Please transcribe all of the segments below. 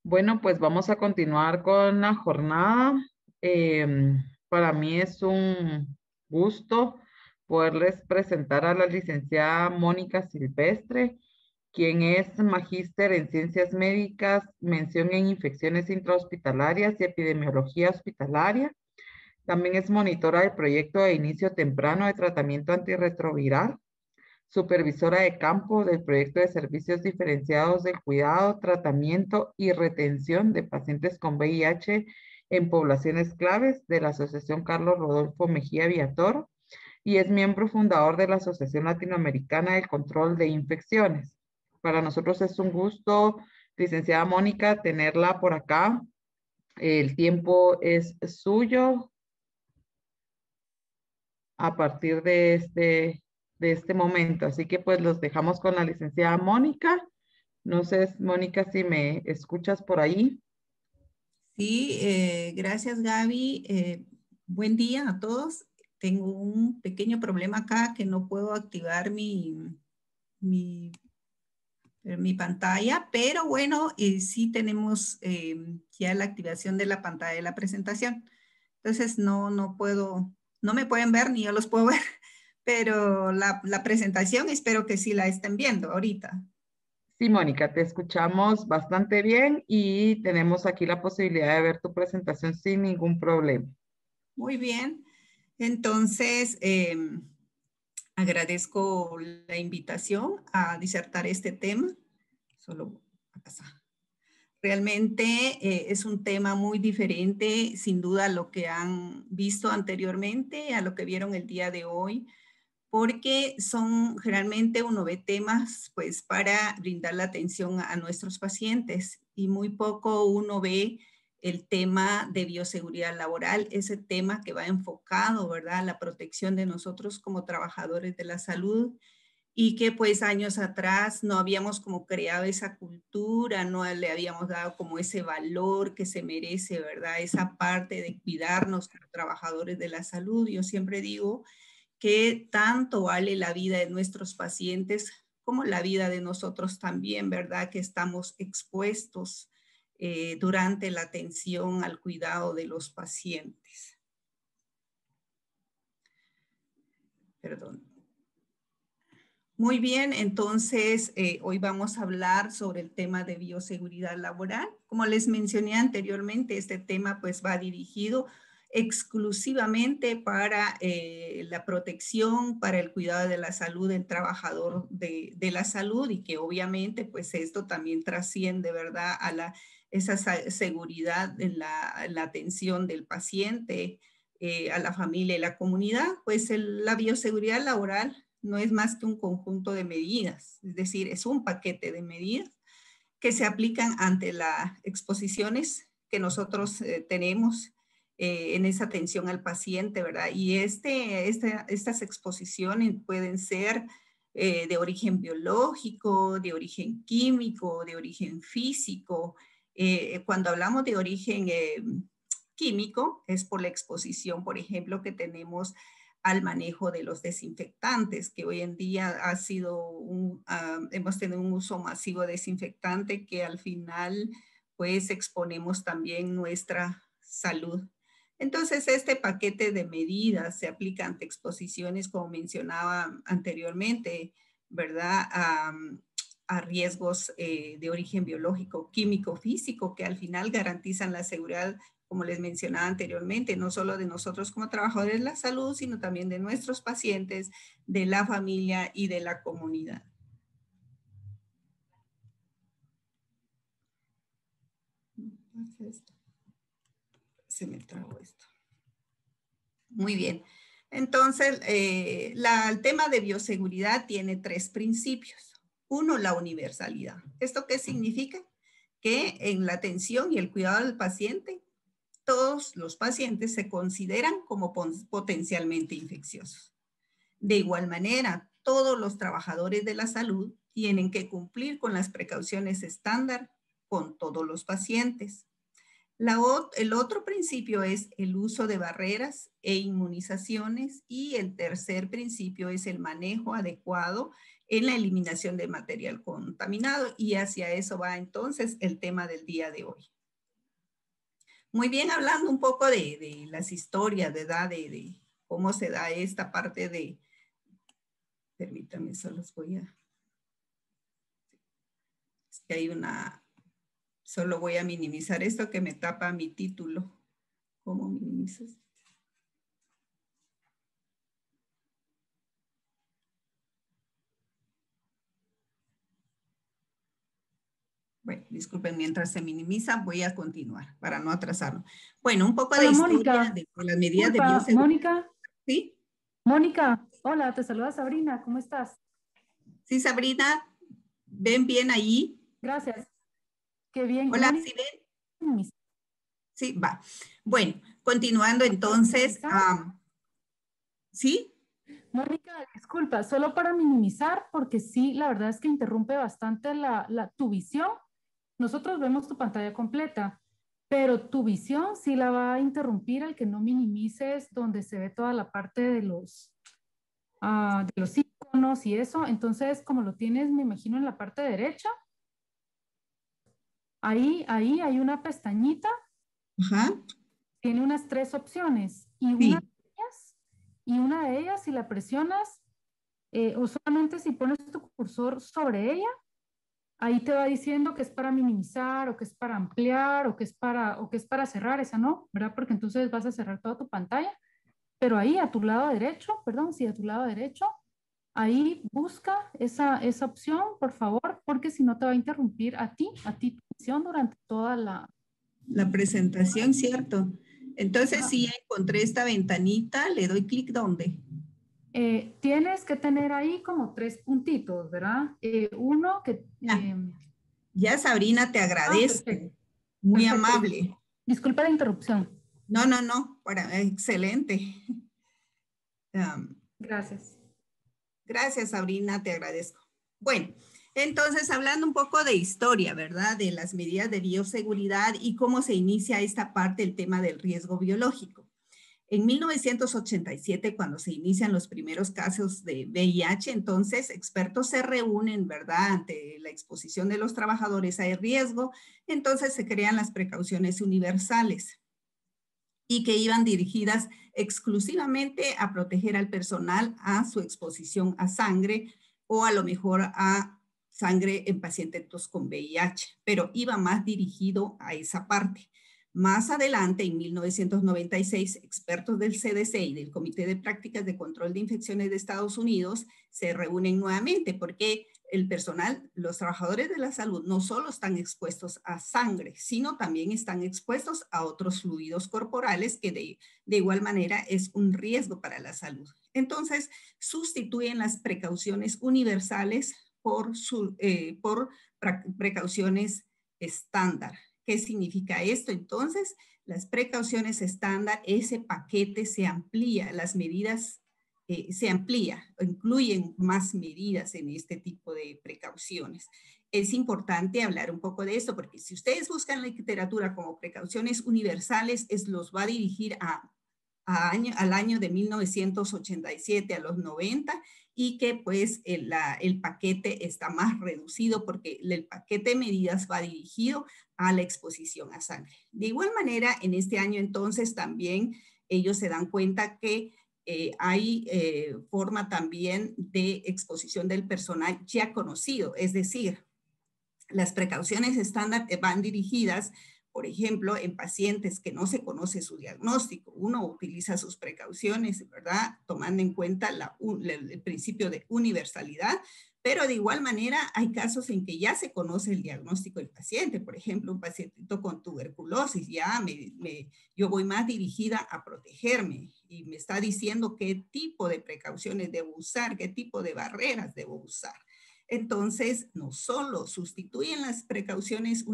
Bueno, pues vamos a continuar con la jornada. Para mí es un gusto poderles presentar a la licenciada Mónica Silvestre, quien es magíster en ciencias médicas, mención en infecciones intrahospitalarias y epidemiología hospitalaria. También es monitora del proyecto de inicio temprano de tratamiento antirretroviral, supervisora de campo del proyecto de servicios diferenciados del cuidado, tratamiento y retención de pacientes con VIH en poblaciones claves de la Asociación Carlos Rodolfo Mejía Villatoro y es miembro fundador de la Asociación Latinoamericana del Control de Infecciones. Para nosotros es un gusto, licenciada Mónica, tenerla por acá. El tiempo es suyo a partir de este momento. Así que pues los dejamos con la licenciada Mónica. No sé, Mónica, si me escuchas por ahí. Sí, gracias Gaby. Buen día a todos. Tengo un pequeño problema acá que no puedo activar mi, mi pantalla, pero bueno, sí tenemos ya la activación de la pantalla de la presentación. Entonces no puedo, no me pueden ver ni yo los puedo ver, pero la presentación espero que sí la estén viendo ahorita. Sí, Mónica, te escuchamos bastante bien y tenemos aquí la posibilidad de ver tu presentación sin ningún problema. Muy bien. Entonces, agradezco la invitación a disertar este tema. Solo acá está. Realmente es un tema muy diferente, sin duda, a lo que han visto anteriormente, a lo que vieron el día de hoy, porque son generalmente uno ve temas pues para brindar la atención a nuestros pacientes y muy poco uno ve el tema de bioseguridad laboral, ese tema que va enfocado, ¿verdad?, a la protección de nosotros como trabajadores de la salud y que pues años atrás no habíamos como creado esa cultura, no le habíamos dado como ese valor que se merece, ¿verdad? Esa parte de cuidarnos como trabajadores de la salud. Yo siempre digo que tanto vale la vida de nuestros pacientes como la vida de nosotros también, ¿verdad? Que estamos expuestos durante la atención al cuidado de los pacientes. Perdón. Muy bien, entonces hoy vamos a hablar sobre el tema de bioseguridad laboral. Como les mencioné anteriormente, este tema pues va dirigido exclusivamente para la protección, para el cuidado de la salud del trabajador de la salud y que obviamente pues esto también trasciende, ¿verdad?, a esa seguridad en la atención del paciente, a la familia y la comunidad. Pues la bioseguridad laboral no es más que un conjunto de medidas, es decir, es un paquete de medidas que se aplican ante las exposiciones que nosotros tenemos en esa atención al paciente, ¿verdad? Y estas exposiciones pueden ser de origen biológico, de origen químico, de origen físico. Cuando hablamos de origen químico, es por la exposición, por ejemplo, que tenemos al manejo de los desinfectantes, que hoy en día ha sido hemos tenido un uso masivo de desinfectante que al final pues exponemos también nuestra salud. Entonces este paquete de medidas se aplica ante exposiciones, como mencionaba anteriormente, ¿verdad? A riesgos de origen biológico, químico, físico, que al final garantizan la seguridad, como les mencionaba anteriormente, no solo de nosotros como trabajadores de la salud, sino también de nuestros pacientes, de la familia y de la comunidad. Se me trabó esto. Muy bien. Entonces, el tema de bioseguridad tiene tres principios. Uno, la universalidad. ¿Esto qué significa? Que en la atención y el cuidado del paciente, todos los pacientes se consideran como potencialmente infecciosos. De igual manera, todos los trabajadores de la salud tienen que cumplir con las precauciones estándar con todos los pacientes. El otro principio es el uso de barreras e inmunizaciones y el tercer principio es el manejo adecuado en la eliminación de material contaminado, y hacia eso va entonces el tema del día de hoy. Muy bien, hablando un poco de las historias, ¿verdad? De cómo se da esta parte de... Permítanme, solo los voy a... Es que hay una... Solo voy a minimizar esto que me tapa mi título. ¿Cómo minimizas? Bueno, disculpen, mientras se minimiza, voy a continuar para no atrasarlo. Bueno, un poco de Hola, historia Mónica. de las medidas de Disculpa, bioseguridad. Mónica. ¿Sí? Mónica, hola, te saluda Sabrina, ¿cómo estás? Sí, Sabrina, ¿ven bien ahí? Gracias. Qué bien, Hola, Mónica. ¿sí ven? Sí, va. Bueno, continuando entonces, ¿sí? Mónica, disculpa, solo para minimizar, porque sí, la verdad es que interrumpe bastante tu visión. Nosotros vemos tu pantalla completa, pero tu visión sí la va a interrumpir al que no minimices donde se ve toda la parte de los iconos y eso. Entonces, como lo tienes, me imagino, en la parte derecha, ahí hay una pestañita. Ajá. Tiene unas 3 opciones Sí. y una de ellas, si la presionas, o solamente si pones tu cursor sobre ella, ahí te va diciendo que es para minimizar o que es para ampliar o que es para cerrar. Esa no, ¿verdad? Porque entonces vas a cerrar toda tu pantalla. Pero ahí a tu lado derecho, perdón, sí, a tu lado derecho, ahí busca esa opción, por favor, porque si no te va a interrumpir a ti tu visión durante toda La presentación, cierto. Entonces, Ajá. sí, encontré esta ventanita, le doy clic ¿dónde? Tienes que tener ahí como 3 puntitos, ¿verdad? Uno que... Ya, ya, Sabrina, te agradezco. Perfecto, Muy perfecto. amable. Disculpa la interrupción. No, no, no, excelente. Gracias. Gracias, Sabrina, te agradezco. Bueno, entonces hablando un poco de historia, ¿verdad? De las medidas de bioseguridad y cómo se inicia esta parte, el tema del riesgo biológico. En 1987, cuando se inician los primeros casos de VIH, entonces expertos se reúnen, ¿verdad?, ante la exposición de los trabajadores a riesgo, entonces se crean las precauciones universales y que iban dirigidas exclusivamente a proteger al personal a su exposición a sangre o a lo mejor a sangre en pacientes con VIH, pero iba más dirigido a esa parte. Más adelante, en 1996, expertos del CDC y del Comité de Prácticas de Control de Infecciones de Estados Unidos se reúnen nuevamente porque el personal, los trabajadores de la salud no solo están expuestos a sangre, sino también están expuestos a otros fluidos corporales que de igual manera es un riesgo para la salud. Entonces, sustituyen las precauciones universales por precauciones estándar. ¿Qué significa esto? Entonces, las precauciones estándar, ese paquete se amplía, las medidas se amplía, incluyen más medidas en este tipo de precauciones. Es importante hablar un poco de esto porque si ustedes buscan la literatura como precauciones universales, los va a dirigir al año de 1987, a los 90, y que pues el paquete está más reducido porque el paquete de medidas va dirigido a la exposición a sangre. De igual manera, en este año entonces también ellos se dan cuenta que hay forma también de exposición del personal ya conocido, es decir, las precauciones estándar van dirigidas, por ejemplo, en pacientes que no se conoce su diagnóstico. Uno utiliza sus precauciones, ¿verdad? Tomando en cuenta el principio de universalidad, pero de igual manera hay casos en que ya se conoce el diagnóstico del paciente. Por ejemplo, un pacientito con tuberculosis, ya yo voy más dirigida a protegerme y me está diciendo qué tipo de precauciones debo usar, qué tipo de barreras debo usar. Entonces, no solo sustituyen las precauciones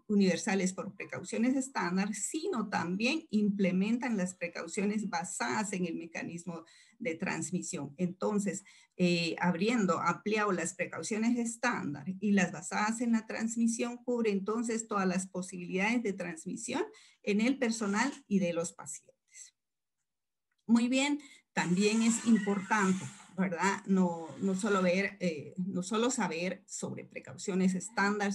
universales por precauciones estándar, sino también implementan las precauciones basadas en el mecanismo de transmisión. Entonces, habiendo ampliado las precauciones estándar y las basadas en la transmisión, cubre entonces todas las posibilidades de transmisión en el personal y de los pacientes. Muy bien, también es importante ¿verdad? No solo saber sobre precauciones estándar,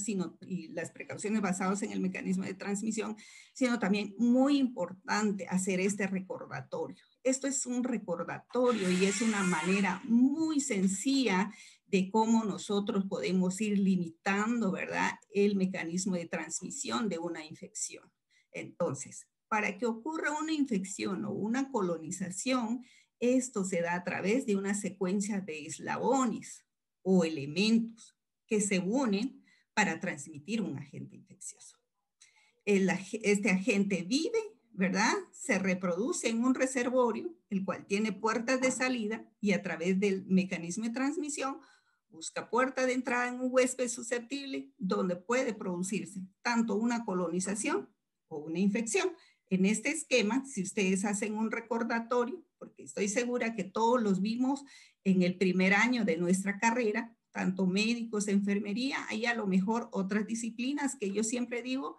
y las precauciones basadas en el mecanismo de transmisión, sino también muy importante hacer este recordatorio. Esto es un recordatorio y es una manera muy sencilla de cómo nosotros podemos ir limitando, ¿verdad?, el mecanismo de transmisión de una infección. Entonces, para que ocurra una infección o una colonización, esto se da a través de una secuencia de eslabones o elementos que se unen para transmitir un agente infeccioso. Este agente vive, ¿verdad? Se reproduce en un reservorio, el cual tiene puertas de salida y a través del mecanismo de transmisión busca puerta de entrada en un huésped susceptible donde puede producirse tanto una colonización o una infección. En este esquema, si ustedes hacen un recordatorio, porque estoy segura que todos los vimos en el primer año de nuestra carrera, tanto médicos, enfermería, hay a lo mejor otras disciplinas que yo siempre digo,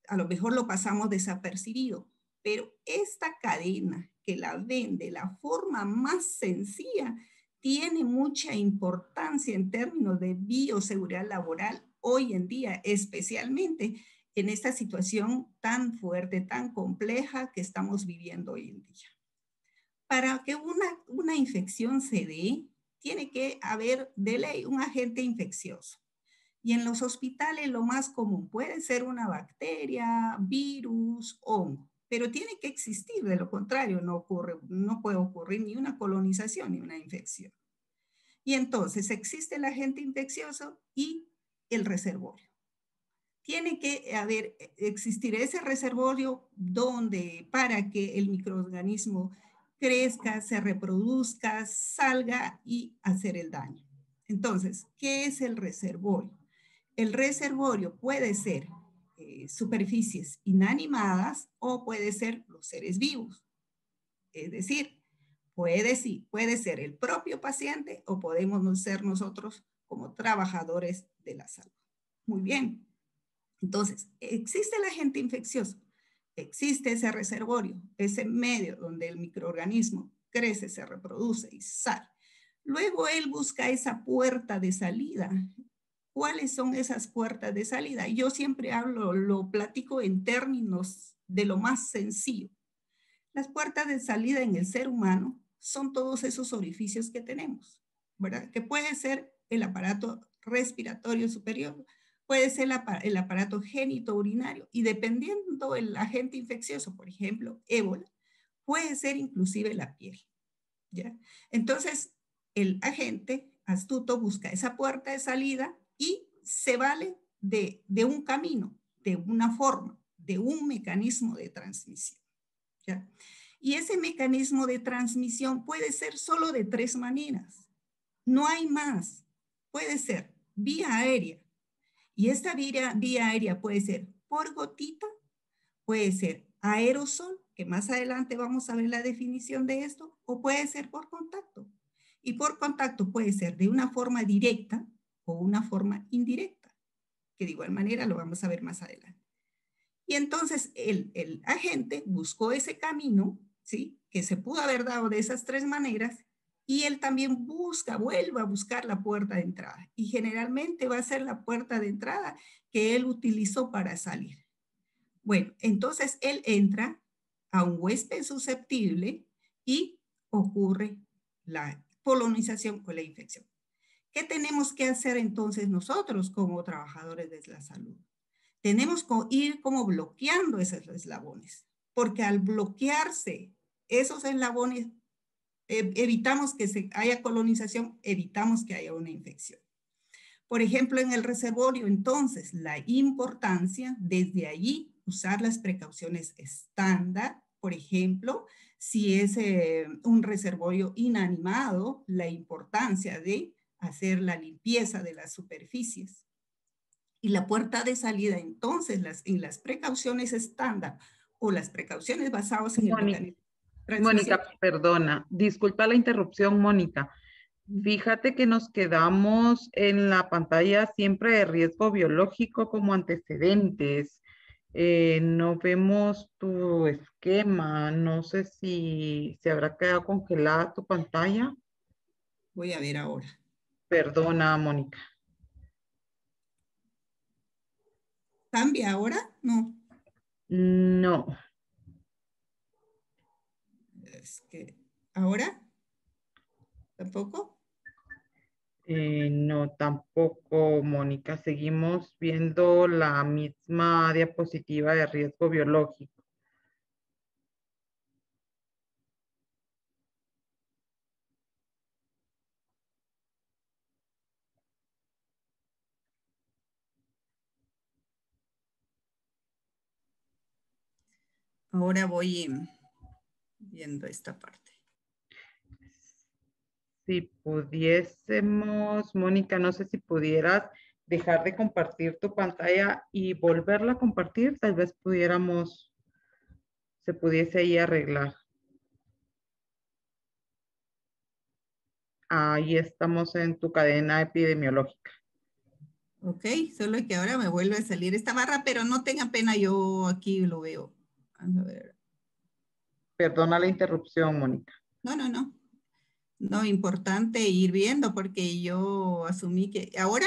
a lo mejor lo pasamos desapercibido, pero esta cadena que la ven de la forma más sencilla tiene mucha importancia en términos de bioseguridad laboral hoy en día, especialmente en esta situación tan fuerte, tan compleja que estamos viviendo hoy en día. Para que una infección se dé, tiene que haber de ley un agente infeccioso. Y en los hospitales lo más común puede ser una bacteria, virus, hongo, pero tiene que existir, de lo contrario no puede ocurrir ni una colonización ni una infección. Y entonces existe el agente infeccioso y el reservorio. Tiene que existir ese reservorio para que el microorganismo crezca, se reproduzca, salga y hacer el daño. Entonces, ¿qué es el reservorio? El reservorio puede ser superficies inanimadas o puede ser los seres vivos. Es decir, puede ser el propio paciente o podemos ser nosotros como trabajadores de la salud. Muy bien. Entonces, existe el agente infeccioso, existe ese reservorio, ese medio donde el microorganismo crece, se reproduce y sale. Luego él busca esa puerta de salida. ¿Cuáles son esas puertas de salida? Yo siempre lo platico en términos de lo más sencillo. Las puertas de salida en el ser humano son todos esos orificios que tenemos, ¿verdad? Que puede ser el aparato respiratorio superior, puede ser el aparato genitourinario y dependiendo del agente infeccioso, por ejemplo, ébola, puede ser inclusive la piel, ¿ya? Entonces, el agente astuto busca esa puerta de salida y se vale de un camino, de una forma, de un mecanismo de transmisión, ¿ya? Y ese mecanismo de transmisión puede ser solo de 3 maneras. No hay más. Puede ser vía aérea. Y esta vía aérea puede ser por gotita, puede ser aerosol, que más adelante vamos a ver la definición de esto, o puede ser por contacto. Y por contacto puede ser de una forma directa o una forma indirecta, que de igual manera lo vamos a ver más adelante. Y entonces el agente buscó ese camino, ¿sí?, que se pudo haber dado de esas 3 maneras, y él también vuelve a buscar la puerta de entrada. Y generalmente va a ser la puerta de entrada que él utilizó para salir. Bueno, entonces él entra a un huésped susceptible y ocurre la colonización o la infección. ¿Qué tenemos que hacer entonces nosotros como trabajadores de la salud? Tenemos que ir como bloqueando esos eslabones, porque al bloquearse esos eslabones, evitamos que haya colonización, evitamos que haya una infección. Por ejemplo, en el reservorio, entonces, la importancia desde allí usar las precauciones estándar. Por ejemplo, si es un reservorio inanimado, la importancia de hacer la limpieza de las superficies. Y la puerta de salida, entonces, en las precauciones estándar o las precauciones basadas en el mecanismo de transmisión. Mónica, perdona, disculpa la interrupción, Mónica. Fíjate que nos quedamos en la pantalla siempre de riesgo biológico como antecedentes. No vemos tu esquema. No sé si se habrá quedado congelada tu pantalla. Voy a ver ahora. Perdona, Mónica. ¿Cambia ahora? No. No. Es que, ¿ahora? ¿Tampoco? No, tampoco, Mónica. Seguimos viendo la misma diapositiva de riesgo biológico. Ahora voy viendo esta parte. Si pudiésemos, Mónica, no sé si pudieras dejar de compartir tu pantalla y volverla a compartir, tal vez pudiéramos, se pudiese ahí arreglar. Ahí estamos en tu cadena epidemiológica. Ok, solo que ahora me vuelve a salir esta barra, pero no tengan pena, yo aquí lo veo. Vamos a ver. Perdona la interrupción, Mónica. No, no, no. No, importante ir viendo porque yo asumí que... ¿Ahora?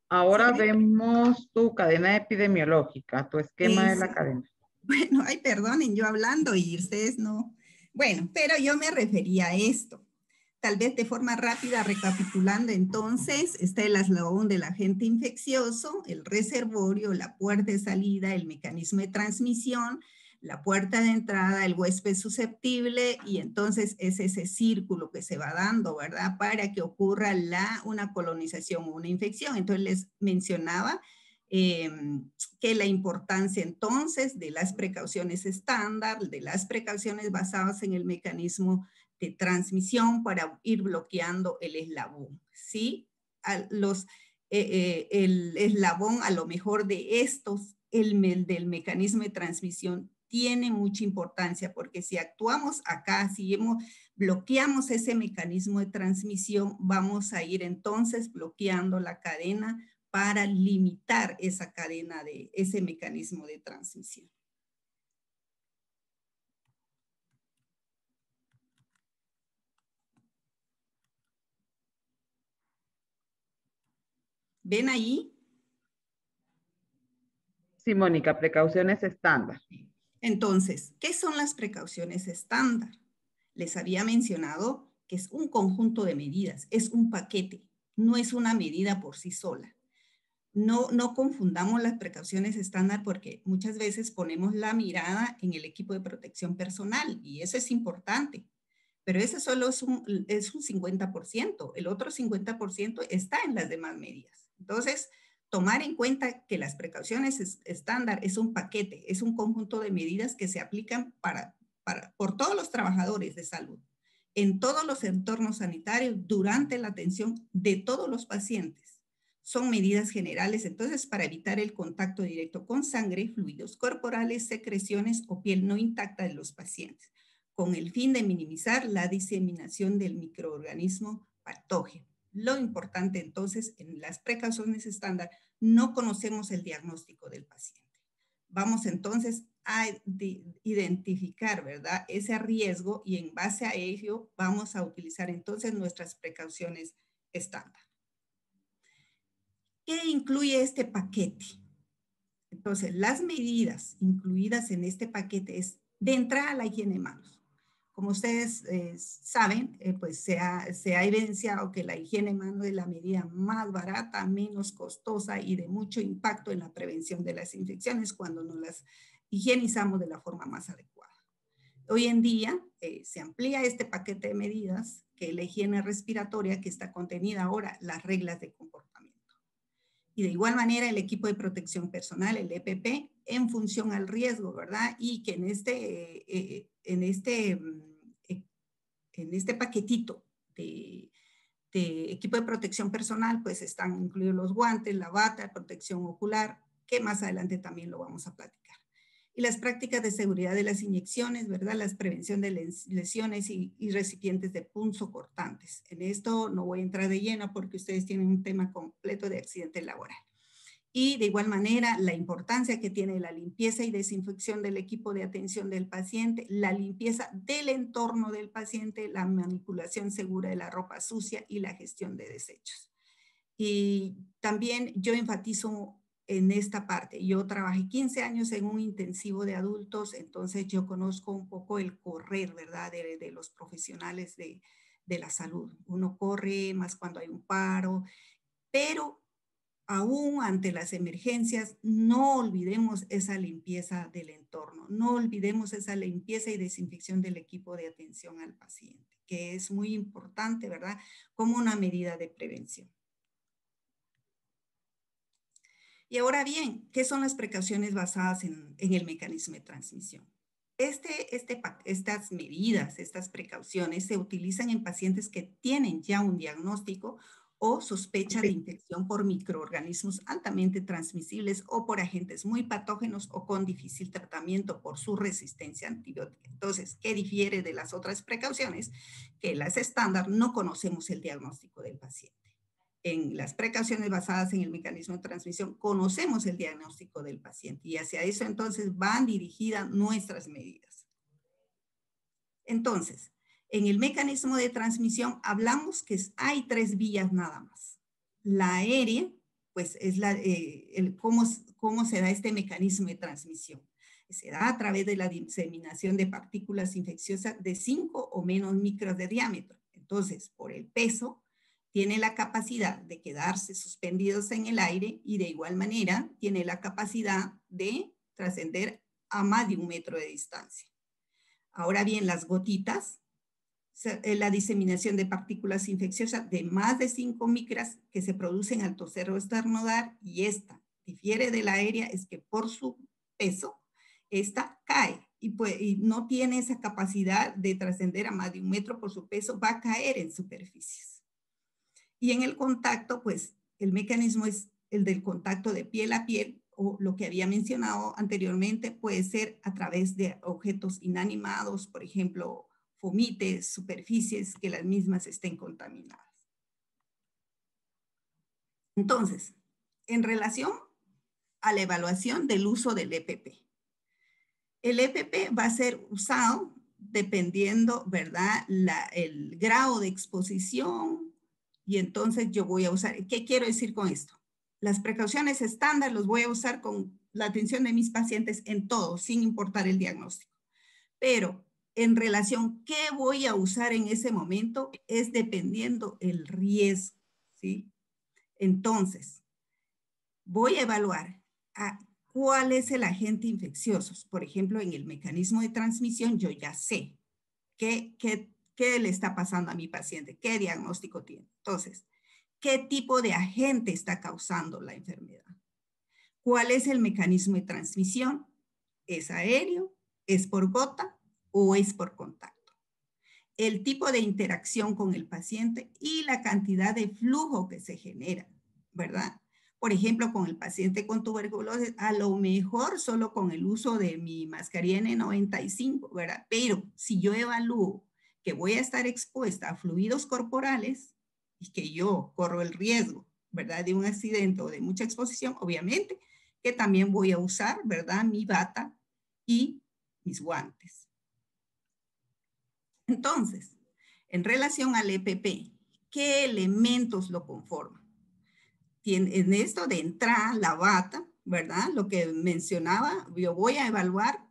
Ahora ¿Sí? vemos tu cadena epidemiológica, tu esquema de Es, la cadena. bueno, ay, perdonen, yo hablando y ustedes no. Bueno, pero yo me refería a esto. Tal vez de forma rápida, recapitulando, entonces, está el eslabón del agente infeccioso, el reservorio, la puerta de salida, el mecanismo de transmisión, la puerta de entrada, el huésped susceptible, y entonces es ese círculo que se va dando, ¿verdad? Para que ocurra una colonización o una infección. Entonces les mencionaba que la importancia entonces de las precauciones estándar, de las precauciones basadas en el mecanismo de transmisión para ir bloqueando el eslabón, ¿sí? El eslabón a lo mejor de estos, del mecanismo de transmisión, tiene mucha importancia porque si actuamos acá, si bloqueamos ese mecanismo de transmisión, vamos a ir entonces bloqueando la cadena para limitar esa cadena de ese mecanismo de transmisión. ¿Ven ahí? Sí, Mónica, precauciones estándar. Entonces, ¿qué son las precauciones estándar? Les había mencionado que es un conjunto de medidas, es un paquete, no es una medida por sí sola. No confundamos las precauciones estándar porque muchas veces ponemos la mirada en el equipo de protección personal y eso es importante, pero ese solo es un 50%, el otro 50% está en las demás medidas. Entonces, tomar en cuenta que las precauciones estándar es un paquete, es un conjunto de medidas que se aplican por todos los trabajadores de salud, en todos los entornos sanitarios, durante la atención de todos los pacientes. Son medidas generales, entonces, para evitar el contacto directo con sangre, fluidos corporales, secreciones o piel no intacta de los pacientes, con el fin de minimizar la diseminación del microorganismo patógeno. Lo importante entonces en las precauciones estándar, no conocemos el diagnóstico del paciente. Vamos entonces a identificar, ¿verdad?, ese riesgo y en base a ello vamos a utilizar entonces nuestras precauciones estándar. ¿Qué incluye este paquete? Entonces, las medidas incluidas en este paquete es de entrada la higiene de manos. Como ustedes saben, pues se ha evidenciado que la higiene de manos es la medida más barata, menos costosa y de mucho impacto en la prevención de las infecciones cuando nos las higienizamos de la forma más adecuada. Hoy en día se amplía este paquete de medidas, que es la higiene respiratoria, que está contenida ahora las reglas de comportamiento. Y de igual manera el equipo de protección personal, el EPP, en función al riesgo, ¿verdad? Y que en este paquetito de equipo de protección personal, pues están incluidos los guantes, la bata, protección ocular, que más adelante también lo vamos a platicar. Y las prácticas de seguridad de las inyecciones, ¿verdad? La prevención de lesiones y recipientes de punzocortantes. En esto no voy a entrar de lleno porque ustedes tienen un tema completo de accidente laboral. Y de igual manera, la importancia que tiene la limpieza y desinfección del equipo de atención del paciente, la limpieza del entorno del paciente, la manipulación segura de la ropa sucia y la gestión de desechos. Y también yo enfatizo en esta parte. Yo trabajé 15 años en un intensivo de adultos, entonces yo conozco un poco el correr, ¿verdad? De los profesionales de la salud. Uno corre más cuando hay un paro, pero aún ante las emergencias, no olvidemos esa limpieza del entorno, no olvidemos esa limpieza y desinfección del equipo de atención al paciente, que es muy importante, ¿verdad? Como una medida de prevención. Y ahora bien, ¿qué son las precauciones basadas en el mecanismo de transmisión? Estas medidas, estas precauciones se utilizan en pacientes que tienen ya un diagnóstico o sospecha de infección por microorganismos altamente transmisibles o por agentes muy patógenos o con difícil tratamiento por su resistencia antibiótica. Entonces, ¿qué difiere de las otras precauciones? Que las estándar no conocemos el diagnóstico del paciente. En las precauciones basadas en el mecanismo de transmisión, conocemos el diagnóstico del paciente y hacia eso entonces van dirigidas nuestras medidas. Entonces, en el mecanismo de transmisión hablamos que hay 3 vías nada más. La aérea, pues es cómo se da este mecanismo de transmisión. Se da a través de la diseminación de partículas infecciosas de 5 o menos micros de diámetro. Entonces, por el peso, tiene la capacidad de quedarse suspendidos en el aire y de igual manera tiene la capacidad de trascender a más de 1 metro de distancia. Ahora bien, las gotitas, la diseminación de partículas infecciosas de más de 5 micras que se producen al toser o estornudar, y esta difiere de la aérea es que por su peso, esta cae y no tiene esa capacidad de trascender a más de 1 metro por su peso, va a caer en superficies. Y en el contacto, pues el mecanismo es el del contacto de piel a piel, o lo que había mencionado anteriormente, puede ser a través de objetos inanimados, por ejemplo, fomites, superficies que las mismas estén contaminadas. Entonces, en relación a la evaluación del uso del EPP. El EPP va a ser usado dependiendo, ¿verdad?, el grado de exposición. Y entonces yo voy a usar, ¿qué quiero decir con esto? Las precauciones estándar los voy a usar con la atención de mis pacientes en todo, sin importar el diagnóstico. Pero en relación, ¿qué voy a usar en ese momento? Es dependiendo el riesgo, ¿sí? Entonces, voy a evaluar cuál es el agente infeccioso. Por ejemplo, en el mecanismo de transmisión, yo ya sé ¿qué le está pasando a mi paciente? ¿Qué diagnóstico tiene? Entonces, ¿qué tipo de agente está causando la enfermedad? ¿Cuál es el mecanismo de transmisión? ¿Es aéreo? ¿Es por gota? ¿O es por contacto? El tipo de interacción con el paciente y la cantidad de flujo que se genera, ¿verdad? Por ejemplo, con el paciente con tuberculosis, a lo mejor solo con el uso de mi mascarilla N95, ¿verdad? Pero si yo evalúo que voy a estar expuesta a fluidos corporales y que yo corro el riesgo, ¿verdad?, de un accidente o de mucha exposición, obviamente que también voy a usar, ¿verdad?, mi bata y mis guantes. Entonces, en relación al EPP, ¿qué elementos lo conforman? En esto de entrada, la bata, ¿verdad? Lo que mencionaba, yo voy a evaluar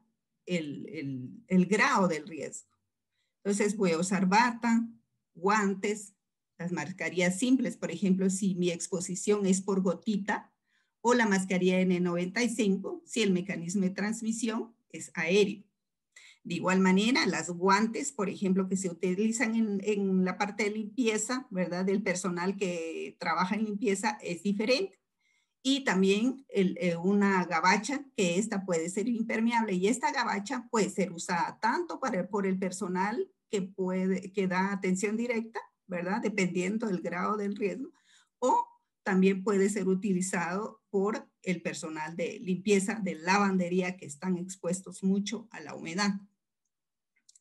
el grado del riesgo. Entonces voy a usar bata, guantes, las mascarillas simples, por ejemplo, si mi exposición es por gotita, o la mascarilla N95, si el mecanismo de transmisión es aéreo. De igual manera, las guantes, por ejemplo, que se utilizan en la parte de limpieza, ¿verdad?, del personal que trabaja en limpieza es diferente. Y también una gabacha, que esta puede ser impermeable, y esta gabacha puede ser usada tanto por el personal que da atención directa, ¿verdad?, dependiendo del grado del riesgo, o también puede ser utilizado por el personal de limpieza, de lavandería, que están expuestos mucho a la humedad.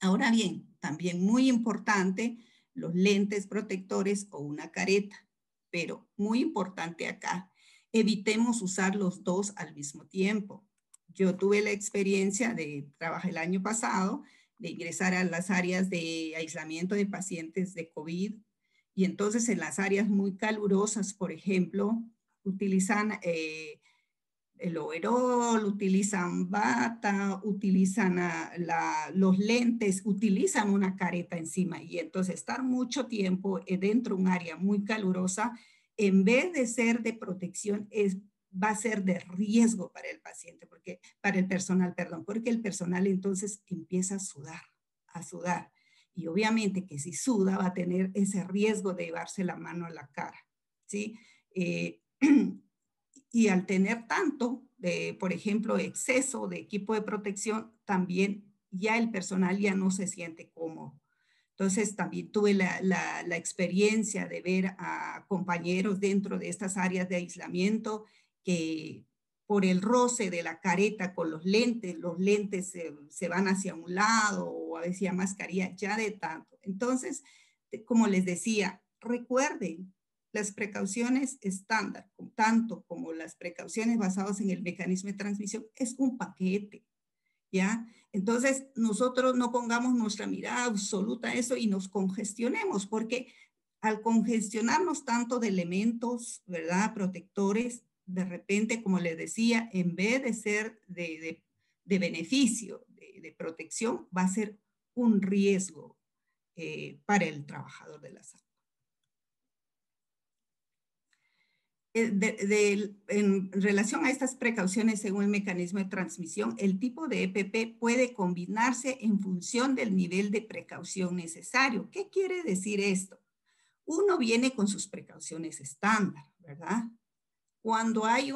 Ahora bien, también muy importante, los lentes protectores o una careta, pero muy importante acá, evitemos usar los dos al mismo tiempo. Yo tuve la experiencia trabajé el año pasado, de ingresar a las áreas de aislamiento de pacientes de COVID, y entonces en las áreas muy calurosas, por ejemplo, utilizan el overol, utilizan bata, utilizan los lentes, utilizan una careta encima, y entonces estar mucho tiempo dentro de un área muy calurosa, en vez de ser de protección, va a ser de riesgo para el paciente, para el personal, perdón, porque el personal entonces empieza a sudar. Y obviamente que si suda va a tener ese riesgo de llevarse la mano a la cara, ¿sí? Y al tener tanto, por ejemplo, exceso de equipo de protección, también ya el personal ya no se siente cómodo. Entonces también tuve la experiencia de ver a compañeros dentro de estas áreas de aislamiento que por el roce de la careta con los lentes se van hacia un lado, o a veces ya mascarilla ya de tanto. Entonces, como les decía, recuerden, las precauciones estándar, tanto como las precauciones basadas en el mecanismo de transmisión, es un paquete, ¿ya? Entonces, nosotros no pongamos nuestra mirada absoluta a eso y nos congestionemos, porque al congestionarnos tanto de elementos, ¿verdad?, protectores, de repente, como les decía, en vez de ser de beneficio, de protección, va a ser un riesgo para el trabajador de la salud. En relación a estas precauciones según el mecanismo de transmisión, el tipo de EPP puede combinarse en función del nivel de precaución necesario. ¿Qué quiere decir esto? Uno viene con sus precauciones estándar, ¿verdad? Cuando hay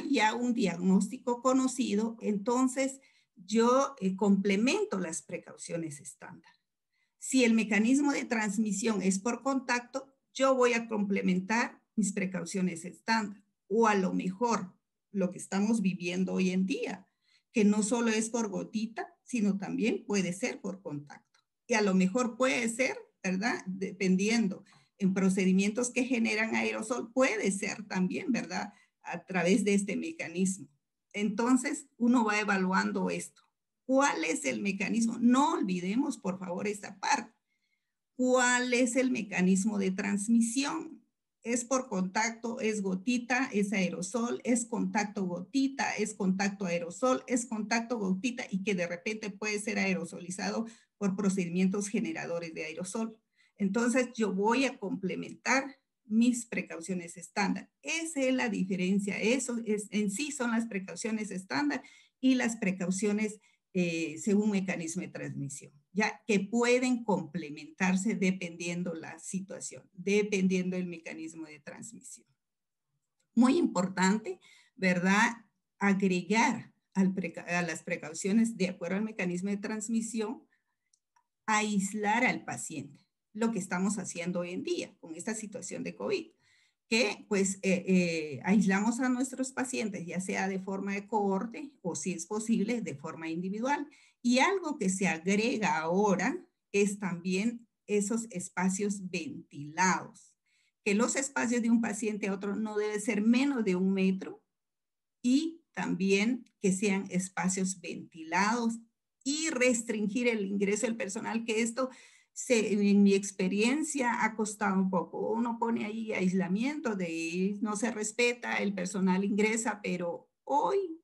ya un diagnóstico conocido, entonces yo complemento las precauciones estándar. Si el mecanismo de transmisión es por contacto, yo voy a complementar mis precauciones estándar, o a lo mejor lo que estamos viviendo hoy en día, que no solo es por gotita, sino también puede ser por contacto. Y a lo mejor puede ser, ¿verdad? Dependiendo en procedimientos que generan aerosol, puede ser también, ¿verdad? A través de este mecanismo. Entonces, uno va evaluando esto. ¿Cuál es el mecanismo? No olvidemos, por favor, esta parte. ¿Cuál es el mecanismo de transmisión? ¿Es por contacto, es gotita, es aerosol, es contacto gotita, es contacto aerosol, es contacto gotita y que de repente puede ser aerosolizado por procedimientos generadores de aerosol? Entonces yo voy a complementar mis precauciones estándar. Esa es la diferencia. Eso en sí son las precauciones estándar y las precauciones según mecanismo de transmisión, ya que pueden complementarse dependiendo la situación, dependiendo del mecanismo de transmisión. Muy importante, ¿verdad? Agregar a las precauciones de acuerdo al mecanismo de transmisión, aislar al paciente, lo que estamos haciendo hoy en día con esta situación de COVID, que pues aislamos a nuestros pacientes, ya sea de forma de cohorte o si es posible de forma individual. Y algo que se agrega ahora es también esos espacios ventilados, que los espacios de un paciente a otro no deben ser menos de 1 metro y también que sean espacios ventilados y restringir el ingreso del personal, que esto en mi experiencia ha costado un poco. Uno pone ahí aislamiento, no se respeta, el personal ingresa, pero hoy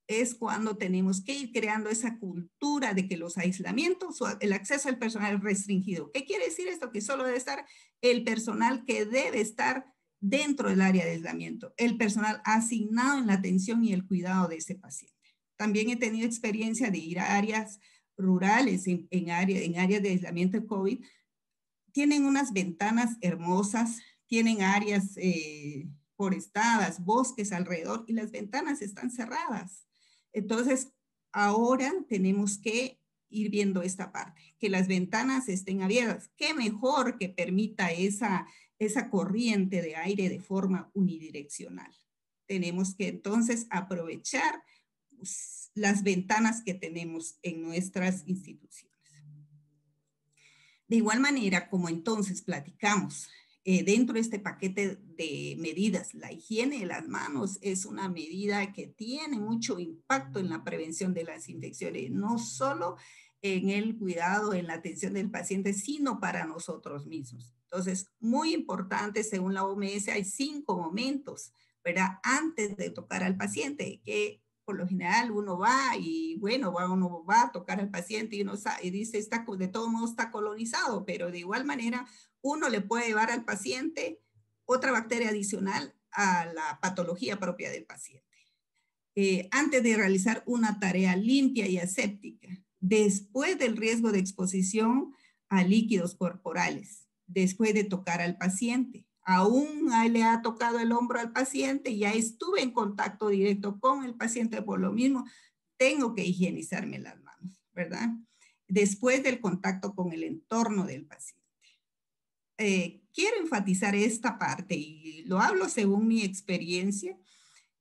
es cuando tenemos que ir creando esa cultura de que los aislamientos o el acceso al personal es restringido. ¿Qué quiere decir esto? Que solo debe estar el personal que debe estar dentro del área de aislamiento, el personal asignado en la atención y el cuidado de ese paciente. También he tenido experiencia de ir a áreas rurales, en áreas de aislamiento de COVID. Tienen unas ventanas hermosas, tienen áreas forestadas, bosques alrededor, y las ventanas están cerradas. Entonces, ahora tenemos que ir viendo esta parte, que las ventanas estén abiertas. Qué mejor que permita esa corriente de aire de forma unidireccional. Tenemos que entonces aprovechar las ventanas que tenemos en nuestras instituciones. De igual manera, como entonces platicamos dentro de este paquete de medidas, la higiene de las manos es una medida que tiene mucho impacto en la prevención de las infecciones, no solo en el cuidado, en la atención del paciente, sino para nosotros mismos. Entonces, muy importante, según la OMS, hay 5 momentos, ¿verdad? Antes de tocar al paciente, que por lo general uno va y bueno, uno va a tocar al paciente y uno sabe, y dice, de todo modo está colonizado, pero de igual manera uno le puede llevar al paciente otra bacteria adicional a la patología propia del paciente. Antes de realizar una tarea limpia y aséptica, después del riesgo de exposición a líquidos corporales, después de tocar al paciente. Aún le ha tocado el hombro al paciente, ya estuve en contacto directo con el paciente, por lo mismo tengo que higienizarme las manos, ¿verdad? Después del contacto con el entorno del paciente. Quiero enfatizar esta parte y lo hablo según mi experiencia,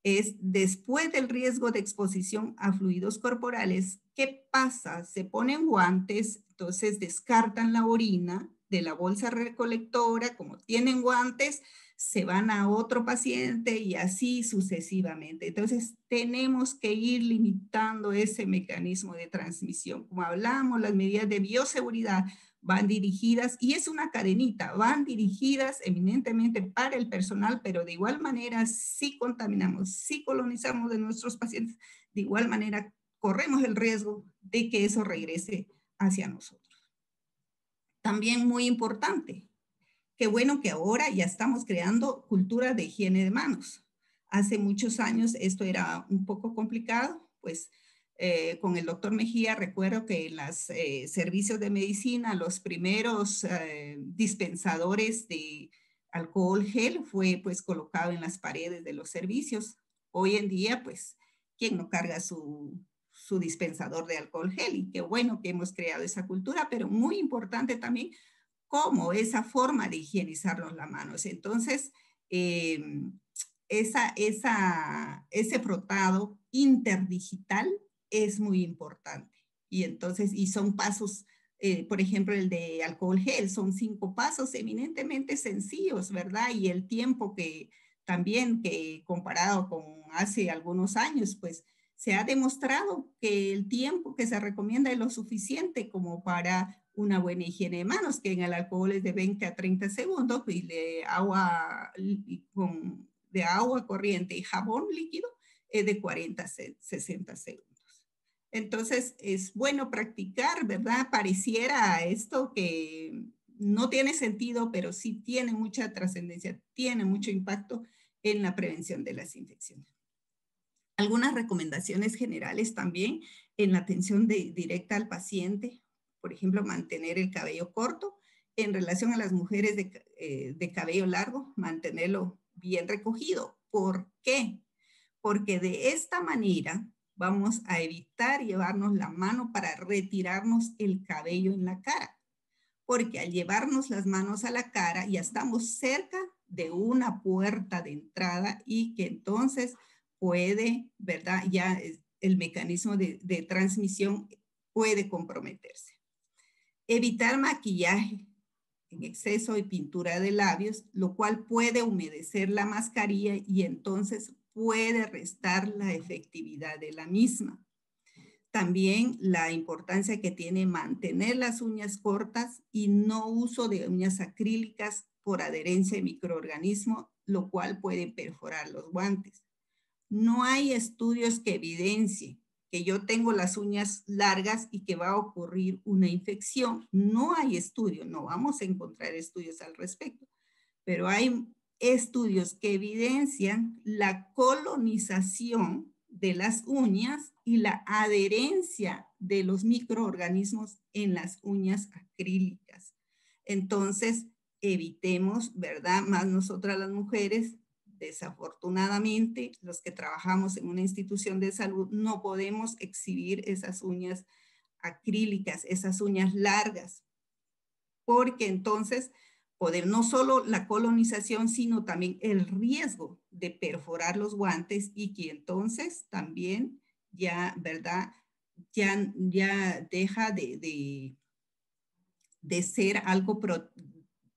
es después del riesgo de exposición a fluidos corporales, ¿qué pasa? Se ponen guantes, entonces descartan la orina de la bolsa recolectora, como tienen guantes, se van a otro paciente y así sucesivamente. Entonces tenemos que ir limitando ese mecanismo de transmisión. Como hablamos, las medidas de bioseguridad van dirigidas, y es una cadenita, van dirigidas eminentemente para el personal, pero de igual manera, si contaminamos, si colonizamos de nuestros pacientes, de igual manera corremos el riesgo de que eso regrese hacia nosotros. También muy importante, qué bueno que ahora ya estamos creando cultura de higiene de manos. Hace muchos años esto era un poco complicado, pues con el doctor Mejía recuerdo que en los servicios de medicina, los primeros dispensadores de alcohol gel fue pues colocado en las paredes de los servicios. Hoy en día, pues, ¿quién no carga su dispensador de alcohol gel? Y qué bueno que hemos creado esa cultura, pero muy importante también como esa forma de higienizarnos las manos. Entonces, ese frotado interdigital es muy importante. Y entonces, y son pasos, por ejemplo, el de alcohol gel, son 5 pasos eminentemente sencillos, ¿verdad? Y el tiempo que también, que comparado con hace algunos años, pues se ha demostrado que el tiempo que se recomienda es lo suficiente como para una buena higiene de manos, que en el alcohol es de 20 a 30 segundos, y de agua corriente y jabón líquido es de 40 a 60 segundos. Entonces, es bueno practicar, ¿verdad? Pareciera esto que no tiene sentido, pero sí tiene mucha trascendencia, tiene mucho impacto en la prevención de las infecciones. Algunas recomendaciones generales también en la atención directa al paciente. Por ejemplo, mantener el cabello corto. En relación a las mujeres de cabello largo, mantenerlo bien recogido. ¿Por qué? Porque de esta manera vamos a evitar llevarnos la mano para retirarnos el cabello en la cara. Porque al llevarnos las manos a la cara ya estamos cerca de una puerta de entrada y que entonces puede, ¿verdad? Ya el mecanismo de transmisión puede comprometerse. Evitar maquillaje en exceso y pintura de labios, lo cual puede humedecer la mascarilla y entonces puede restar la efectividad de la misma. También la importancia que tiene mantener las uñas cortas y no uso de uñas acrílicas por adherencia de microorganismos, lo cual puede perforar los guantes. No hay estudios que evidencien que yo tengo las uñas largas y que va a ocurrir una infección. No hay estudios, no vamos a encontrar estudios al respecto, pero hay estudios que evidencian la colonización de las uñas y la adherencia de los microorganismos en las uñas acrílicas. Entonces, evitemos, ¿verdad? Más nosotras las mujeres, desafortunadamente, los que trabajamos en una institución de salud, no podemos exhibir esas uñas acrílicas, esas uñas largas, porque entonces no solo la colonización, sino también el riesgo de perforar los guantes y que entonces también ya, ¿verdad? Ya deja de ser algo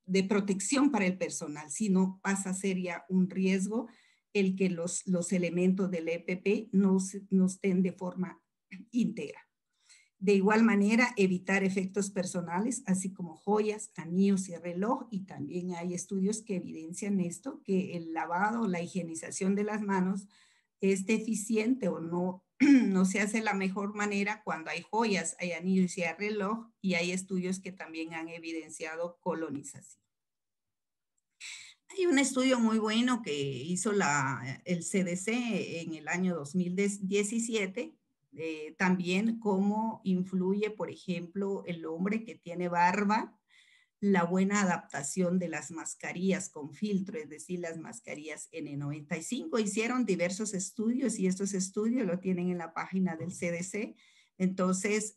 de protección para el personal, sino pasa a ser ya un riesgo el que los elementos del EPP no estén de forma íntegra. De igual manera, evitar efectos personales, así como joyas, anillos y reloj, y también hay estudios que evidencian esto, que el lavado, la higienización de las manos es deficiente o no, no se hace de la mejor manera cuando hay joyas, hay anillos y hay reloj, y hay estudios que también han evidenciado colonización. Hay un estudio muy bueno que hizo el CDC en el año 2017, también cómo influye, por ejemplo, el hombre que tiene barba, la buena adaptación de las mascarillas con filtro, es decir, las mascarillas N95. Hicieron diversos estudios y estos estudios lo tienen en la página del CDC. Entonces,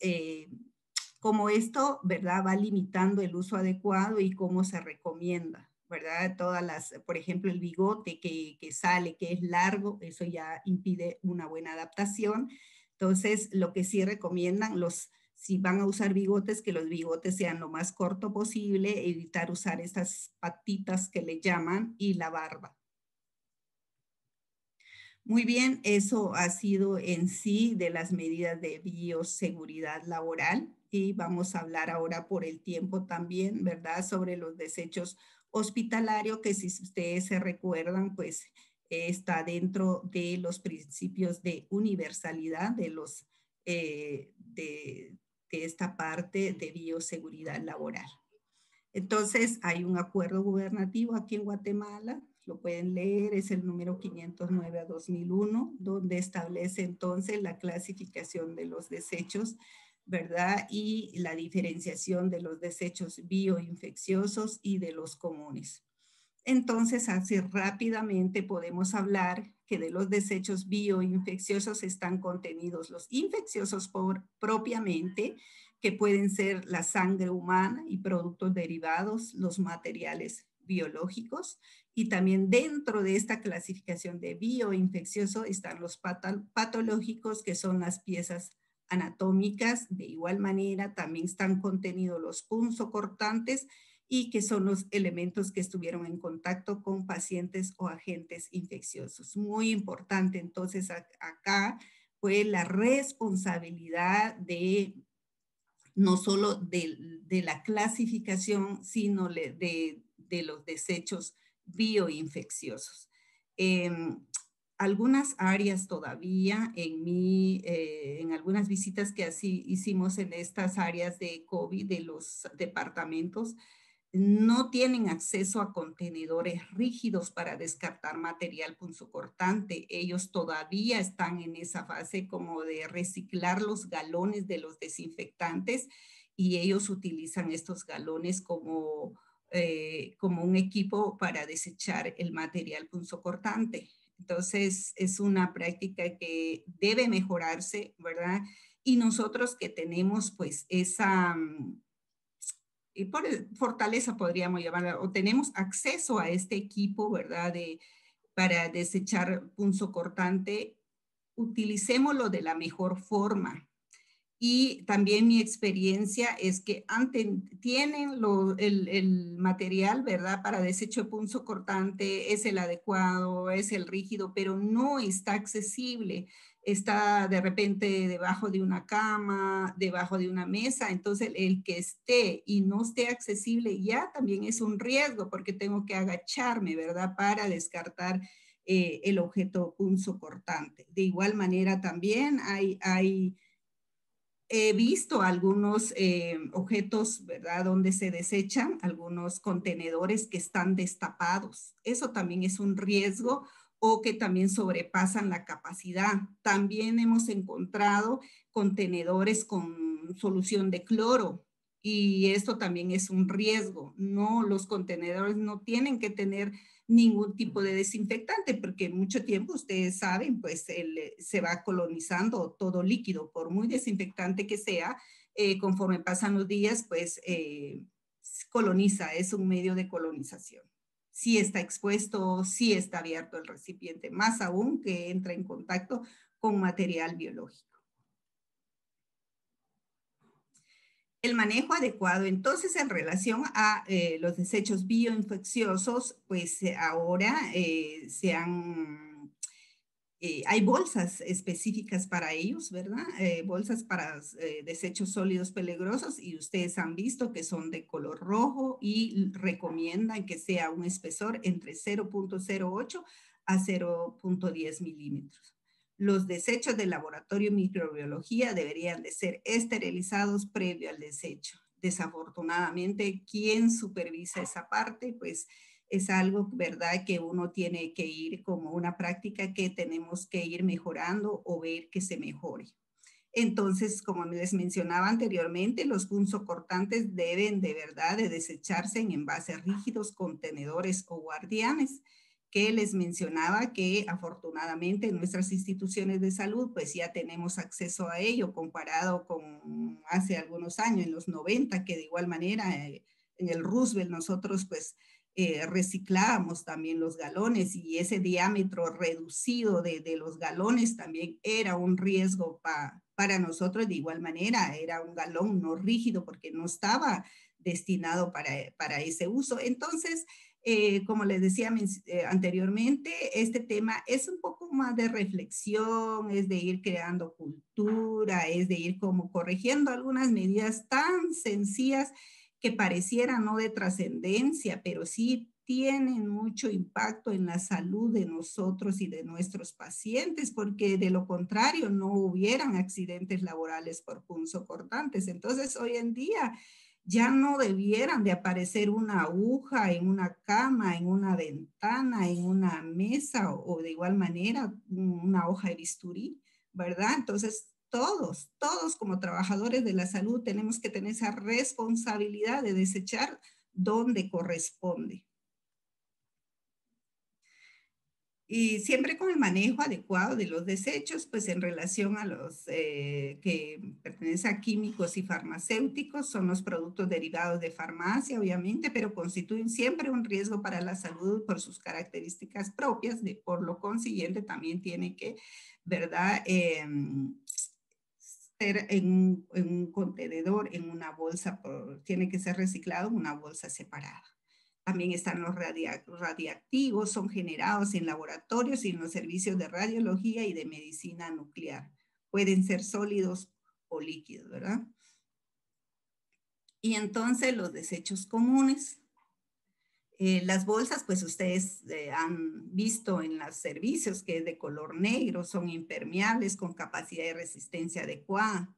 como esto, ¿verdad? Va limitando el uso adecuado y cómo se recomienda, ¿verdad? Todas las, por ejemplo, el bigote que sale, que es largo, eso ya impide una buena adaptación. Entonces, lo que sí recomiendan si van a usar bigotes, que los bigotes sean lo más corto posible, evitar usar estas patitas que le llaman y la barba. Muy bien, eso ha sido en sí de las medidas de bioseguridad laboral y vamos a hablar ahora por el tiempo también, ¿verdad? Sobre los desechos hospitalarios, que si ustedes se recuerdan, pues está dentro de los principios de universalidad de esta parte de bioseguridad laboral. Entonces, hay un acuerdo gubernativo aquí en Guatemala, lo pueden leer, es el número 509/2001, donde establece entonces la clasificación de los desechos, ¿verdad? Y la diferenciación de los desechos bioinfecciosos y de los comunes. Entonces, así rápidamente podemos hablar que de los desechos bioinfecciosos están contenidos los infecciosos propiamente, que pueden ser la sangre humana y productos derivados, los materiales biológicos, y también dentro de esta clasificación de bioinfeccioso están los patológicos, que son las piezas anatómicas. De igual manera, también están contenidos los punzocortantes, y que son los elementos que estuvieron en contacto con pacientes o agentes infecciosos. Muy importante, entonces, acá fue la responsabilidad de no solo de la clasificación, sino de los desechos bioinfecciosos. Algunas áreas todavía en algunas visitas que así hicimos en estas áreas de COVID de los departamentos, no tienen acceso a contenedores rígidos para descartar material punzocortante. Ellos todavía están en esa fase como de reciclar los galones de los desinfectantes, y ellos utilizan estos galones como un equipo para desechar el material punzocortante. Entonces, es una práctica que debe mejorarse, ¿verdad? Y nosotros que tenemos pues esa y por fortaleza podríamos llamarla, o tenemos acceso a este equipo, ¿verdad? Para desechar punzocortante, utilicémoslo de la mejor forma. Y también mi experiencia es que tienen el material, ¿verdad? Para desecho punzocortante, es el adecuado, es el rígido, pero no está accesible. Está de repente debajo de una cama, debajo de una mesa. Entonces, el que esté y no esté accesible ya también es un riesgo, porque tengo que agacharme, ¿verdad? Para descartar el objeto punzocortante. De igual manera también he visto algunos objetos, ¿verdad?, donde se desechan, algunos contenedores que están destapados. Eso también es un riesgo, o que también sobrepasan la capacidad. También hemos encontrado contenedores con solución de cloro, y esto también es un riesgo. No, los contenedores no tienen que tener ningún tipo de desinfectante, porque mucho tiempo, ustedes saben, pues se va colonizando todo líquido, por muy desinfectante que sea, conforme pasan los días, pues coloniza, es un medio de colonización. Si está expuesto, si está abierto el recipiente, más aún que entra en contacto con material biológico. El manejo adecuado. Entonces, en relación a los desechos bioinfecciosos, pues ahora hay bolsas específicas para ellos, ¿verdad? Bolsas para desechos sólidos peligrosos, y ustedes han visto que son de color rojo y recomiendan que sea un espesor entre 0.08 a 0.10 milímetros. Los desechos del laboratorio de microbiología deberían de ser esterilizados previo al desecho. Desafortunadamente, ¿quién supervisa esa parte? Pues es algo, ¿verdad?, que uno tiene que ir como una práctica que tenemos que ir mejorando o ver que se mejore. Entonces, como les mencionaba anteriormente, los punzocortantes deben de verdad de desecharse en envases rígidos, contenedores o guardianes, que les mencionaba que afortunadamente en nuestras instituciones de salud pues ya tenemos acceso a ello comparado con hace algunos años, en los 90, que de igual manera en el Roosevelt nosotros pues reciclábamos también los galones, y ese diámetro reducido de los galones también era un riesgo para nosotros. De igual manera era un galón no rígido porque no estaba destinado para ese uso. Entonces, como les decía anteriormente, este tema es un poco más de reflexión, es de ir creando cultura, es de ir como corrigiendo algunas medidas tan sencillas que parecieran no de trascendencia, pero sí tienen mucho impacto en la salud de nosotros y de nuestros pacientes, porque de lo contrario no hubieran accidentes laborales por punzocortantes. Entonces, hoy en día ya no debieran de aparecer una aguja en una cama, en una ventana, en una mesa, o de igual manera una hoja de bisturí, ¿verdad? Entonces, todos como trabajadores de la salud tenemos que tener esa responsabilidad de desechar donde corresponde. Y siempre con el manejo adecuado de los desechos, pues en relación a los que pertenecen a químicos y farmacéuticos, son los productos derivados de farmacia, obviamente, pero constituyen siempre un riesgo para la salud por sus características propias, por lo consiguiente también tiene que, ¿verdad?, ser en un contenedor, en una bolsa, tiene que ser reciclado en una bolsa separada. También están los radiactivos, son generados en laboratorios y en los servicios de radiología y de medicina nuclear. Pueden ser sólidos o líquidos, ¿verdad? Y entonces los desechos comunes. Las bolsas, pues ustedes han visto en los servicios que es de color negro, son impermeables con capacidad de resistencia adecuada.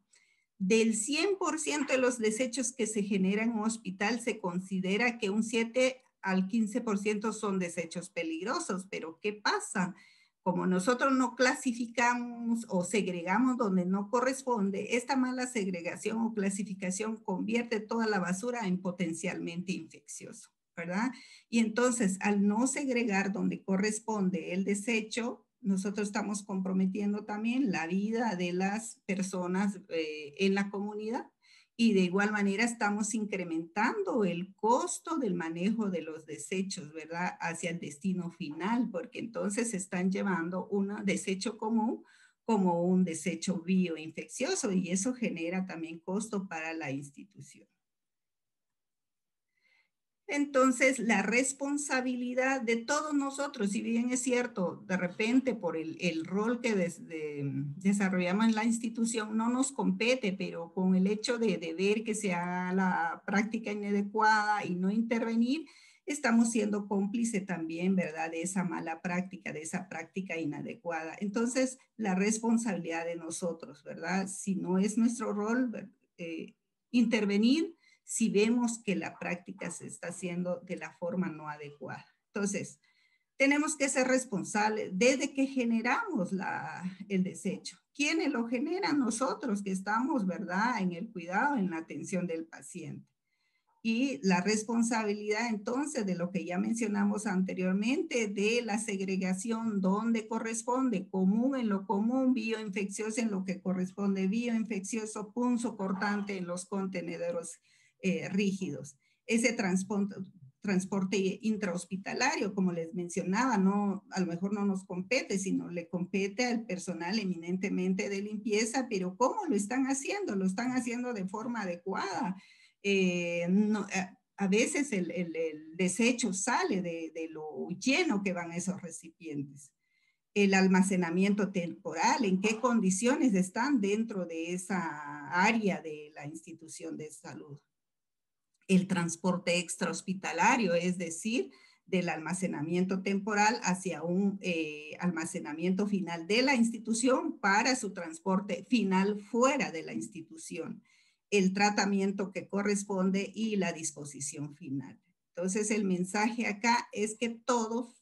Del 100% de los desechos que se generan en un hospital, se considera que un 7 al 15% son desechos peligrosos. Pero ¿qué pasa? Como nosotros no clasificamos o segregamos donde no corresponde, esta mala segregación o clasificación convierte toda la basura en potencialmente infeccioso, ¿verdad? Y entonces, al no segregar donde corresponde el desecho, nosotros estamos comprometiendo también la vida de las personas en la comunidad, y de igual manera estamos incrementando el costo del manejo de los desechos, ¿verdad?, hacia el destino final, porque entonces están llevando un desecho común como un desecho bioinfeccioso, y eso genera también costo para la institución. Entonces, la responsabilidad de todos nosotros, si bien es cierto, de repente por el rol que desarrollamos en la institución no nos compete, pero con el hecho de ver que se haga la práctica inadecuada y no intervenir, estamos siendo cómplices también, ¿verdad?, de esa mala práctica, de esa práctica inadecuada. Entonces, la responsabilidad de nosotros, ¿verdad? Si no es nuestro rol intervenir, si vemos que la práctica se está haciendo de la forma no adecuada. Entonces, tenemos que ser responsables desde que generamos el desecho. ¿Quiénes lo generan? Nosotros, que estamos, ¿verdad?, en el cuidado, en la atención del paciente. Y la responsabilidad entonces de lo que ya mencionamos anteriormente, de la segregación donde corresponde, común en lo común, bioinfeccioso en lo que corresponde bioinfeccioso, punzocortante en los contenedores rígidos. Ese transporte intrahospitalario, como les mencionaba, no, a lo mejor no nos compete, sino le compete al personal eminentemente de limpieza, pero ¿cómo lo están haciendo? Lo están haciendo de forma adecuada. A veces el desecho sale de lo lleno que van esos recipientes. El almacenamiento temporal, en qué condiciones están dentro de esa área de la institución de salud. El transporte extrahospitalario, es decir, del almacenamiento temporal hacia un almacenamiento final de la institución para su transporte final fuera de la institución. El tratamiento que corresponde y la disposición final. Entonces, el mensaje acá es que todos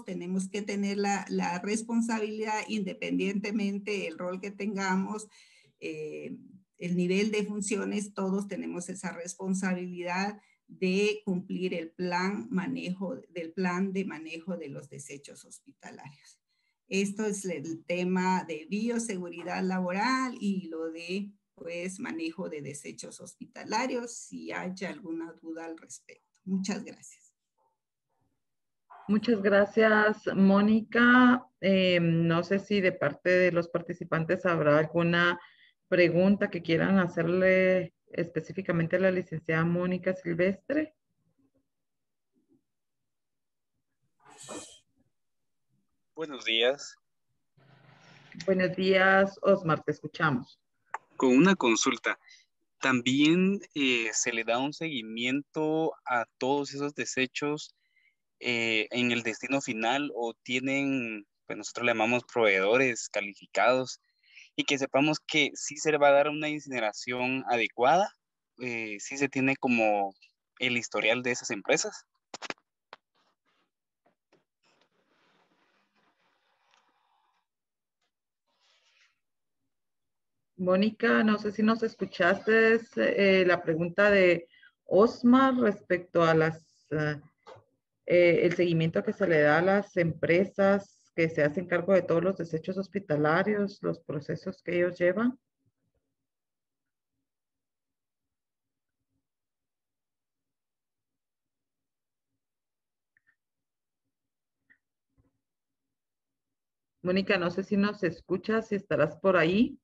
tenemos que tener la responsabilidad, independientemente del rol que tengamos, el nivel de funciones, todos tenemos esa responsabilidad de cumplir el plan de manejo de los desechos hospitalarios. Esto es el tema de bioseguridad laboral y lo de pues manejo de desechos hospitalarios, si haya alguna duda al respecto. Muchas gracias. Muchas gracias, Mónica. No sé si de parte de los participantes habrá alguna pregunta que quieran hacerle específicamente a la licenciada Mónica Silvestre. Buenos días. Buenos días, Osmar, te escuchamos. Con una consulta, ¿también se le da un seguimiento a todos esos desechos en el destino final o tienen, pues nosotros le llamamos proveedores calificados y que sepamos que sí se le va a dar una incineración adecuada? ¿Sí se tiene como el historial de esas empresas? Mónica, no sé si nos escuchaste la pregunta de Osmar respecto a el seguimiento que se le da a las empresas que se hacen cargo de todos los desechos hospitalarios, los procesos que ellos llevan. Mónica, no sé si nos escuchas, si estarás por ahí.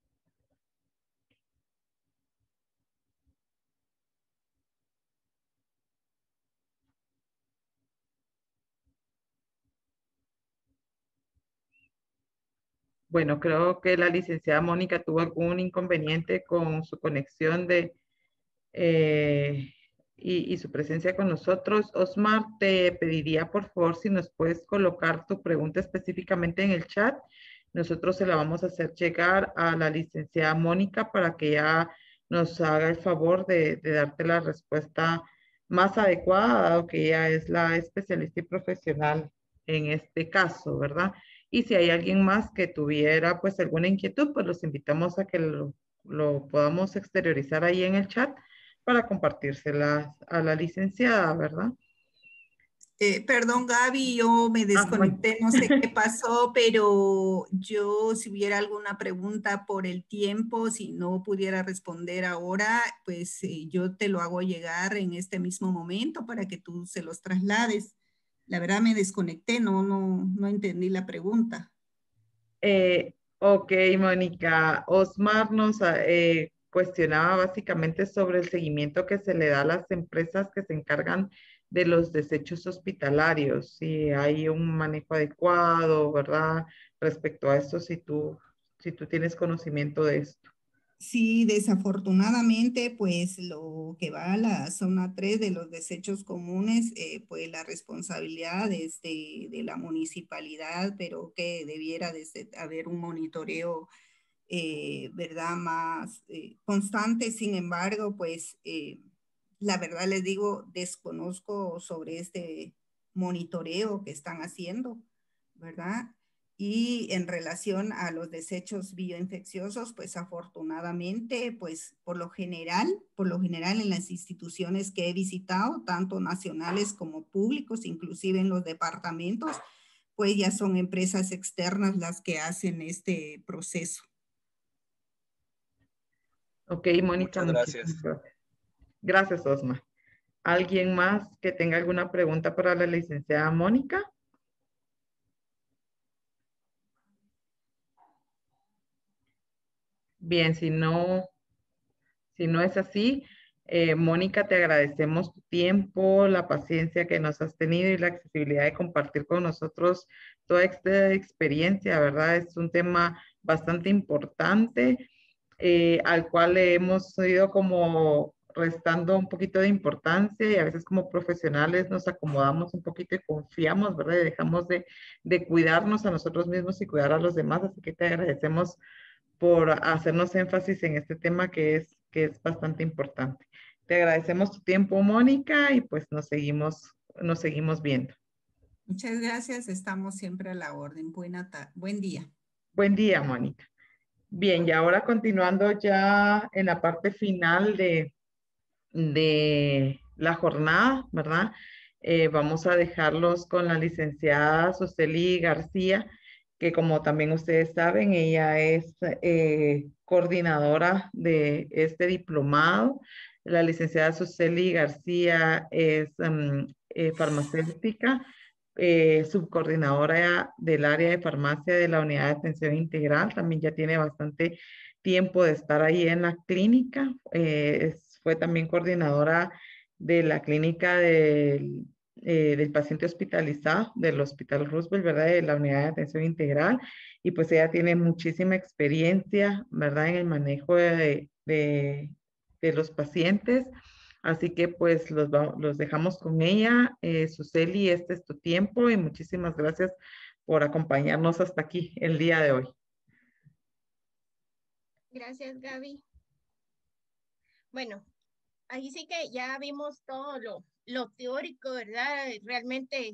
Bueno, creo que la licenciada Mónica tuvo algún inconveniente con su conexión y su presencia con nosotros. Osmar, te pediría por favor si nos puedes colocar tu pregunta específicamente en el chat. Nosotros se la vamos a hacer llegar a la licenciada Mónica para que ya nos haga el favor de darte la respuesta más adecuada, dado que ella es la especialista y profesional en este caso, ¿verdad? Y si hay alguien más que tuviera pues alguna inquietud, pues los invitamos a que lo podamos exteriorizar ahí en el chat para compartírselas a la licenciada, ¿verdad? Perdón, Gaby, yo me Bueno. desconecté, no sé qué pasó, pero yo si hubiera alguna pregunta por el tiempo, si no pudiera responder ahora, pues yo te lo hago llegar en este mismo momento para que tú se los traslades. La verdad me desconecté, no entendí la pregunta. Ok, Mónica. Osmar nos cuestionaba básicamente sobre el seguimiento que se le da a las empresas que se encargan de los desechos hospitalarios, si hay un manejo adecuado, ¿verdad? Respecto a esto, si tú tienes conocimiento de esto. Sí, desafortunadamente, pues lo que va a la zona 3 de los desechos comunes, pues la responsabilidad es de la municipalidad, pero que debiera haber un monitoreo, ¿verdad? Más constante. Sin embargo, pues la verdad les digo, desconozco sobre este monitoreo que están haciendo, ¿verdad? Y en relación a los desechos bioinfecciosos, pues afortunadamente, pues por lo general en las instituciones que he visitado, tanto nacionales como públicos, inclusive en los departamentos, pues ya son empresas externas las que hacen este proceso. Ok, Mónica, Muchas muchísimas gracias. gracias. Gracias, Osmar. ¿Alguien más que tenga alguna pregunta para la licenciada Mónica? Bien, si no es así, Mónica, te agradecemos tu tiempo, la paciencia que nos has tenido y la accesibilidad de compartir con nosotros toda esta experiencia, ¿verdad? Es un tema bastante importante al cual le hemos ido como restando un poquito de importancia y a veces como profesionales nos acomodamos un poquito y confiamos, ¿verdad? Y dejamos de cuidarnos a nosotros mismos y cuidar a los demás, así que te agradecemos por hacernos énfasis en este tema que es bastante importante. Te agradecemos tu tiempo, Mónica, y pues nos seguimos viendo. Muchas gracias, estamos siempre a la orden. Buen día. Buen día, Mónica. Bien, y ahora continuando ya en la parte final de la jornada, ¿verdad? Vamos a dejarlos con la licenciada Suseli García, que como también ustedes saben, ella es coordinadora de este diplomado. La licenciada Suseli García es farmacéutica, subcoordinadora del área de farmacia de la Unidad de Atención Integral. También ya tiene bastante tiempo de estar ahí en la clínica. Fue también coordinadora de la clínica del paciente hospitalizado del Hospital Roosevelt, ¿verdad? De la Unidad de Atención Integral. Y pues ella tiene muchísima experiencia, ¿verdad? En el manejo de los pacientes. Así que pues los dejamos con ella. Suseli, este es tu tiempo y muchísimas gracias por acompañarnos hasta aquí el día de hoy. Gracias, Gaby. Bueno, ahí sí que ya vimos todo lo teórico, ¿verdad? Realmente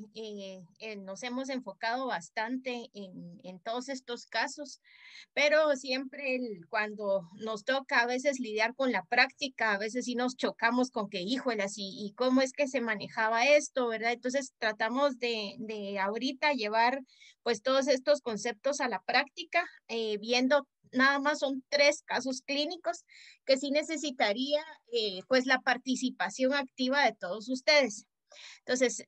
nos hemos enfocado bastante en todos estos casos, pero siempre cuando nos toca a veces lidiar con la práctica, a veces sí nos chocamos con que, híjolas, y cómo es que se manejaba esto, ¿verdad? Entonces tratamos de ahorita llevar pues todos estos conceptos a la práctica, viendo nada más son 3 casos clínicos que sí necesitaría pues la participación activa de todos ustedes. Entonces,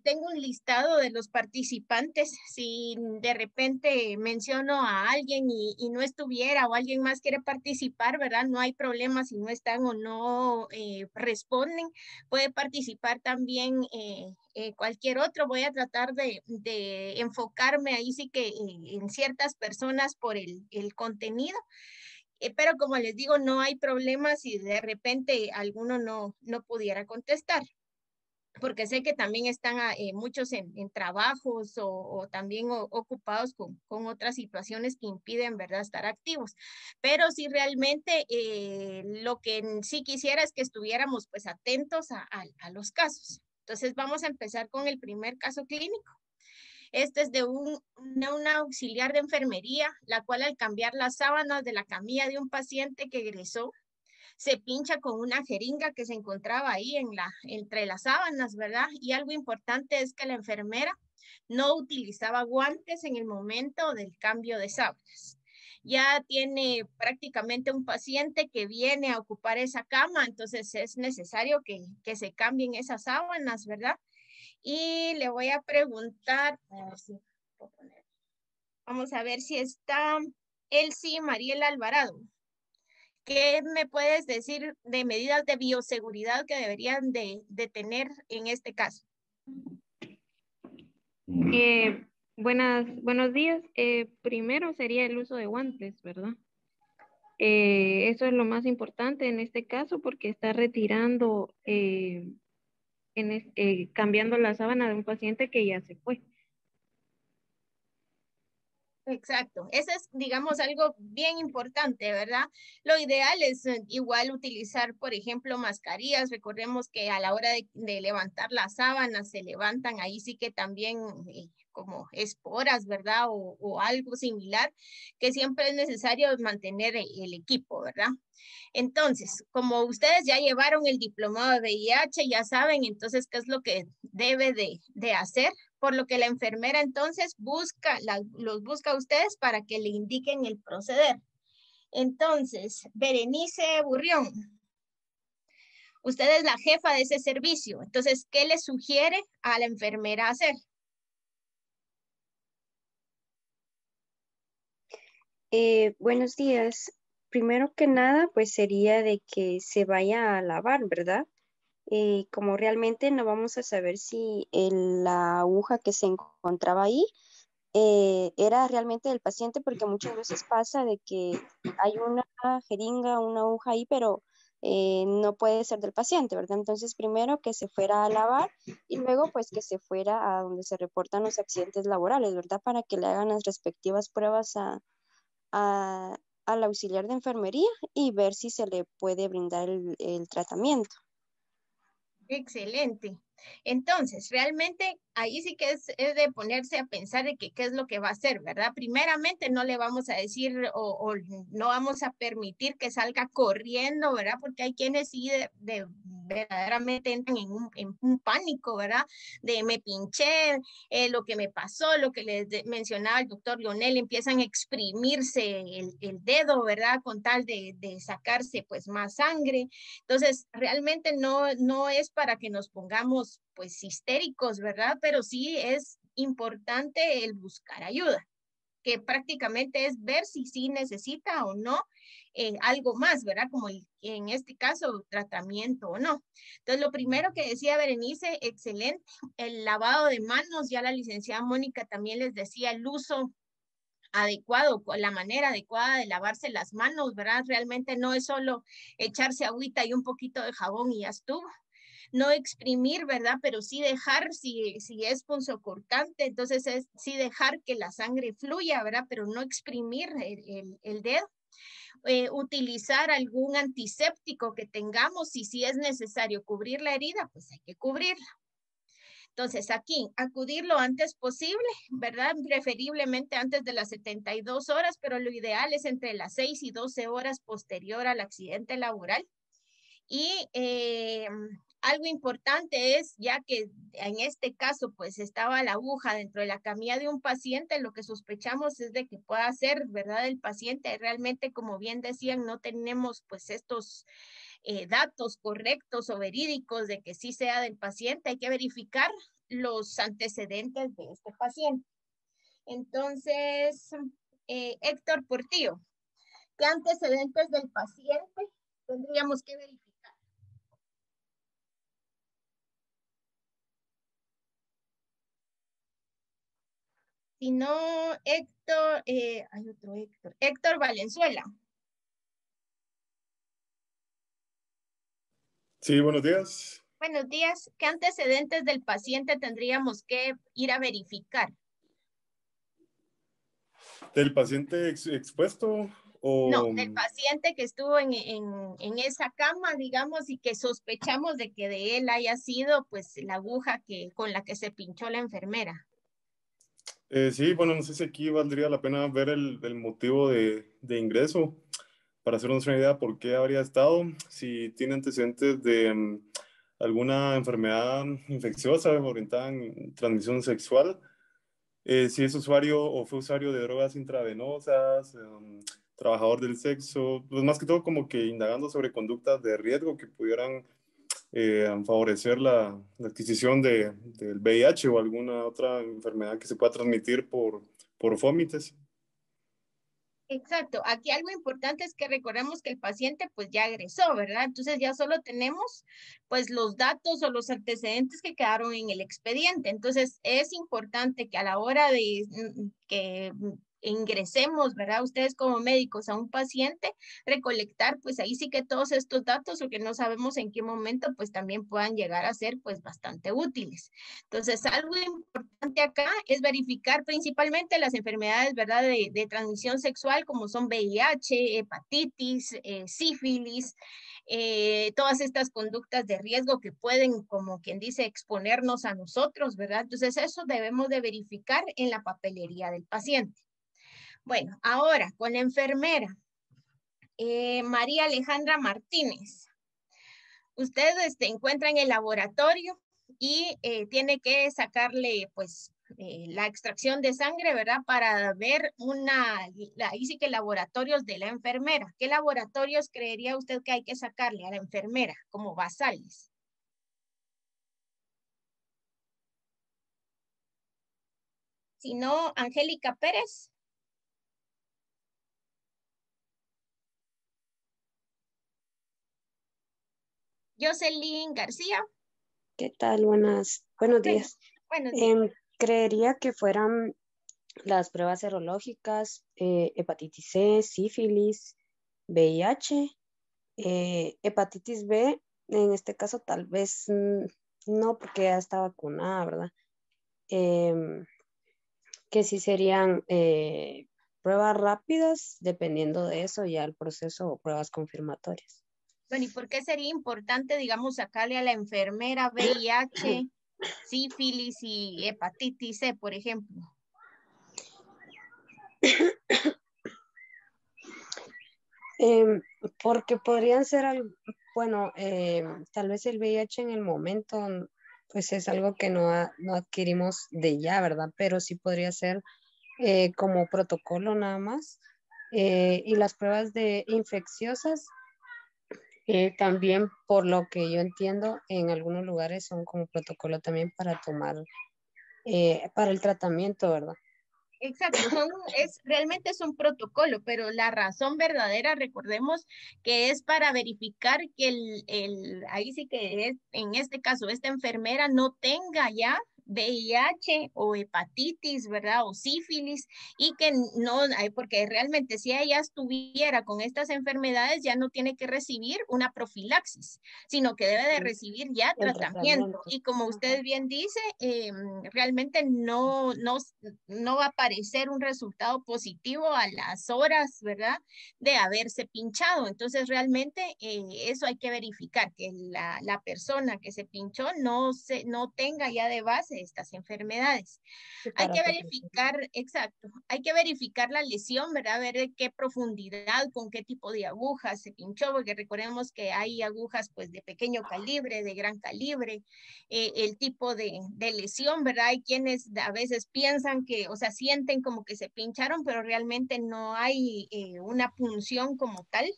tengo un listado de los participantes. Si de repente menciono a alguien y no estuviera o alguien más quiere participar, ¿verdad? No hay problema si no están o no responden. Puede participar también cualquier otro. Voy a tratar de enfocarme ahí sí que en ciertas personas por el contenido. Pero como les digo, no hay problema si de repente alguno no pudiera contestar, porque sé que también están muchos en trabajos o también ocupados con otras situaciones que impiden, ¿verdad?, estar activos. Pero sí realmente lo que sí quisiera es que estuviéramos pues atentos a los casos. Entonces vamos a empezar con el primer caso clínico. Este es de una auxiliar de enfermería, la cual al cambiar las sábanas de la camilla de un paciente que egresó, se pincha con una jeringa que se encontraba ahí entre las sábanas, ¿verdad? Y algo importante es que la enfermera no utilizaba guantes en el momento del cambio de sábanas. Ya tiene prácticamente un paciente que viene a ocupar esa cama, entonces es necesario que se cambien esas sábanas, ¿verdad? Y le voy a preguntar, a ver si puedo poner. Vamos a ver si está Elsie Mariela Alvarado. ¿Qué me puedes decir de medidas de bioseguridad que deberían de tener en este caso? Buenos días. Primero sería el uso de guantes, ¿verdad? Eso es lo más importante en este caso porque está retirando, cambiando la sábana de un paciente que ya se fue. Exacto, eso es, digamos, algo bien importante, ¿verdad? Lo ideal es igual utilizar, por ejemplo, mascarillas. Recordemos que a la hora de levantar las sábanas se levantan ahí sí que también como esporas, ¿verdad? O algo similar, que siempre es necesario mantener el equipo, ¿verdad? Entonces, como ustedes ya llevaron el diplomado de VIH, ya saben entonces qué es lo que debe de hacer, por lo que la enfermera entonces los busca a ustedes para que le indiquen el proceder. Entonces, Berenice Burrión, Usted es la jefa de ese servicio. Entonces, ¿qué le sugiere a la enfermera hacer? Buenos días. Primero que nada, pues sería de que se vaya a lavar, ¿verdad? Como realmente no vamos a saber si la aguja que se encontraba ahí era realmente del paciente, porque muchas veces pasa de que hay una jeringa, una aguja ahí, pero no puede ser del paciente, ¿verdad? Entonces, primero que se fuera a lavar y luego pues que se fuera a donde se reportan los accidentes laborales, ¿verdad? Para que le hagan las respectivas pruebas al auxiliar de enfermería y ver si se le puede brindar el tratamiento. Excelente. Entonces, realmente ahí sí que es de ponerse a pensar de que qué es lo que va a hacer, ¿verdad? Primeramente no le vamos a decir o no vamos a permitir que salga corriendo, ¿verdad? Porque hay quienes sí verdaderamente entran en un pánico, ¿verdad? De me pinché, lo que me pasó, lo que les mencionaba el doctor Leonel, empiezan a exprimirse el dedo, ¿verdad? Con tal de sacarse pues más sangre. Entonces, realmente no es para que nos pongamos pues histéricos, ¿verdad? Pero sí es importante el buscar ayuda, que prácticamente es ver si sí necesita o no algo más, ¿verdad? Como en este caso, tratamiento o no. Entonces, lo primero que decía Berenice, excelente, el lavado de manos, ya la licenciada Mónica también les decía el uso adecuado, la manera adecuada de lavarse las manos, ¿verdad? Realmente no es solo echarse agüita y un poquito de jabón y ya estuvo. No exprimir, ¿verdad? Pero sí dejar, si es punzocortante, entonces sí dejar que la sangre fluya, ¿verdad? Pero no exprimir el dedo. Utilizar algún antiséptico que tengamos y si es necesario cubrir la herida, pues hay que cubrirla. Entonces, aquí, acudir lo antes posible, ¿verdad? Preferiblemente antes de las 72 horas, pero lo ideal es entre las 6 y 12 horas posterior al accidente laboral. Y algo importante es, ya que en este caso, pues estaba la aguja dentro de la camilla de un paciente, lo que sospechamos es de que pueda ser, ¿verdad? El paciente realmente, como bien decían, no tenemos pues estos datos correctos o verídicos de que sí sea del paciente. Hay que verificar los antecedentes de este paciente. Entonces, Héctor Portillo, ¿qué antecedentes del paciente tendríamos que verificar? Si no, Héctor, hay otro Héctor, Héctor Valenzuela. Sí, buenos días. Buenos días. ¿Qué antecedentes del paciente tendríamos que ir a verificar? ¿Del paciente expuesto o...? No, del paciente que estuvo en esa cama, digamos, y que sospechamos de que de él haya sido, pues, la aguja con la que se pinchó la enfermera. Sí, bueno, no sé si aquí valdría la pena ver el motivo de ingreso para hacernos una idea por qué habría estado, si tiene antecedentes de alguna enfermedad infecciosa orientada en transmisión sexual, si es usuario o fue usuario de drogas intravenosas, trabajador del sexo, pues más que todo como que indagando sobre conductas de riesgo que pudieran favorecer la adquisición del VIH o alguna otra enfermedad que se pueda transmitir por vómitos. Exacto. Aquí algo importante es que recordemos que el paciente pues ya egresó, ¿verdad? Entonces ya solo tenemos pues los datos o los antecedentes que quedaron en el expediente. Entonces es importante que a la hora de que ingresemos, ¿verdad? Ustedes como médicos a un paciente, recolectar pues ahí sí que todos estos datos o que no sabemos en qué momento pues también puedan llegar a ser pues bastante útiles. Entonces algo importante acá es verificar principalmente las enfermedades, ¿verdad? De transmisión sexual como son VIH, hepatitis, sífilis, todas estas conductas de riesgo que pueden, como quien dice, exponernos a nosotros, ¿verdad? Entonces eso debemos de verificar en la papelería del paciente. Bueno, ahora con la enfermera, María Alejandra Martínez. Usted encuentra en el laboratorio y tiene que sacarle, pues, la extracción de sangre, ¿verdad? Para ver ahí sí que laboratorios de la enfermera. ¿Qué laboratorios creería usted que hay que sacarle a la enfermera como basales? Si no, Angélica Pérez. Jocelyn García. ¿Qué tal? Buenos días. Buenos días. Creería que fueran las pruebas serológicas, hepatitis C, sífilis, VIH, hepatitis B, en este caso tal vez no, porque ya está vacunada, ¿verdad? Que sí serían pruebas rápidas, dependiendo de eso, ya el proceso o pruebas confirmatorias. Bueno, ¿y por qué sería importante, digamos, sacarle a la enfermera VIH, sífilis y hepatitis C, por ejemplo? Porque podrían ser, bueno, tal vez el VIH en el momento, pues es algo que no adquirimos de ya, ¿verdad? Pero sí podría ser como protocolo nada más. Y las pruebas de infecciosas, también por lo que yo entiendo, en algunos lugares son como protocolo también para tomar, para el tratamiento, ¿verdad? Exacto, realmente es un protocolo, pero la razón verdadera, recordemos que es para verificar que ahí sí que es, en este caso, esta enfermera no tenga ya VIH o hepatitis, ¿verdad? O sífilis, y que no, porque realmente si ella estuviera con estas enfermedades ya no tiene que recibir una profilaxis, sino que debe de recibir ya tratamiento. Y como usted bien dice, realmente no va a aparecer un resultado positivo a las horas, ¿verdad? De haberse pinchado. Entonces realmente eso hay que verificar, que la persona que se pinchó no tenga ya de base estas enfermedades. Hay que verificar, exacto, hay que verificar la lesión, ¿verdad? Ver de qué profundidad, con qué tipo de agujas se pinchó, porque recordemos que hay agujas pues de pequeño calibre, de gran calibre, el tipo de lesión, ¿verdad? Hay quienes a veces piensan que, o sea, sienten como que se pincharon, pero realmente no hay una punción como tal.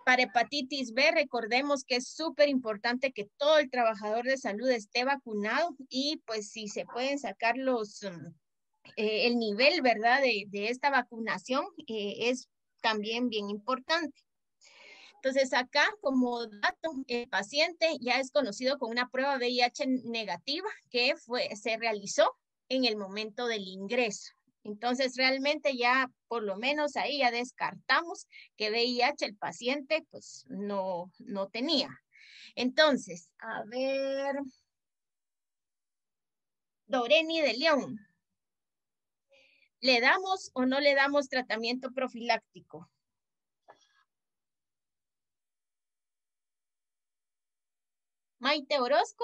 Para hepatitis B, recordemos que es súper importante que todo el trabajador de salud esté vacunado y pues si se pueden sacar el nivel, ¿verdad? De esta vacunación es también bien importante. Entonces acá como dato, el paciente ya es conocido con una prueba VIH negativa que se realizó en el momento del ingreso. Entonces realmente ya por lo menos ahí ya descartamos que VIH el paciente pues no tenía. Entonces, a ver, Doreni de León, ¿le damos o no le damos tratamiento profiláctico? Maite Orozco.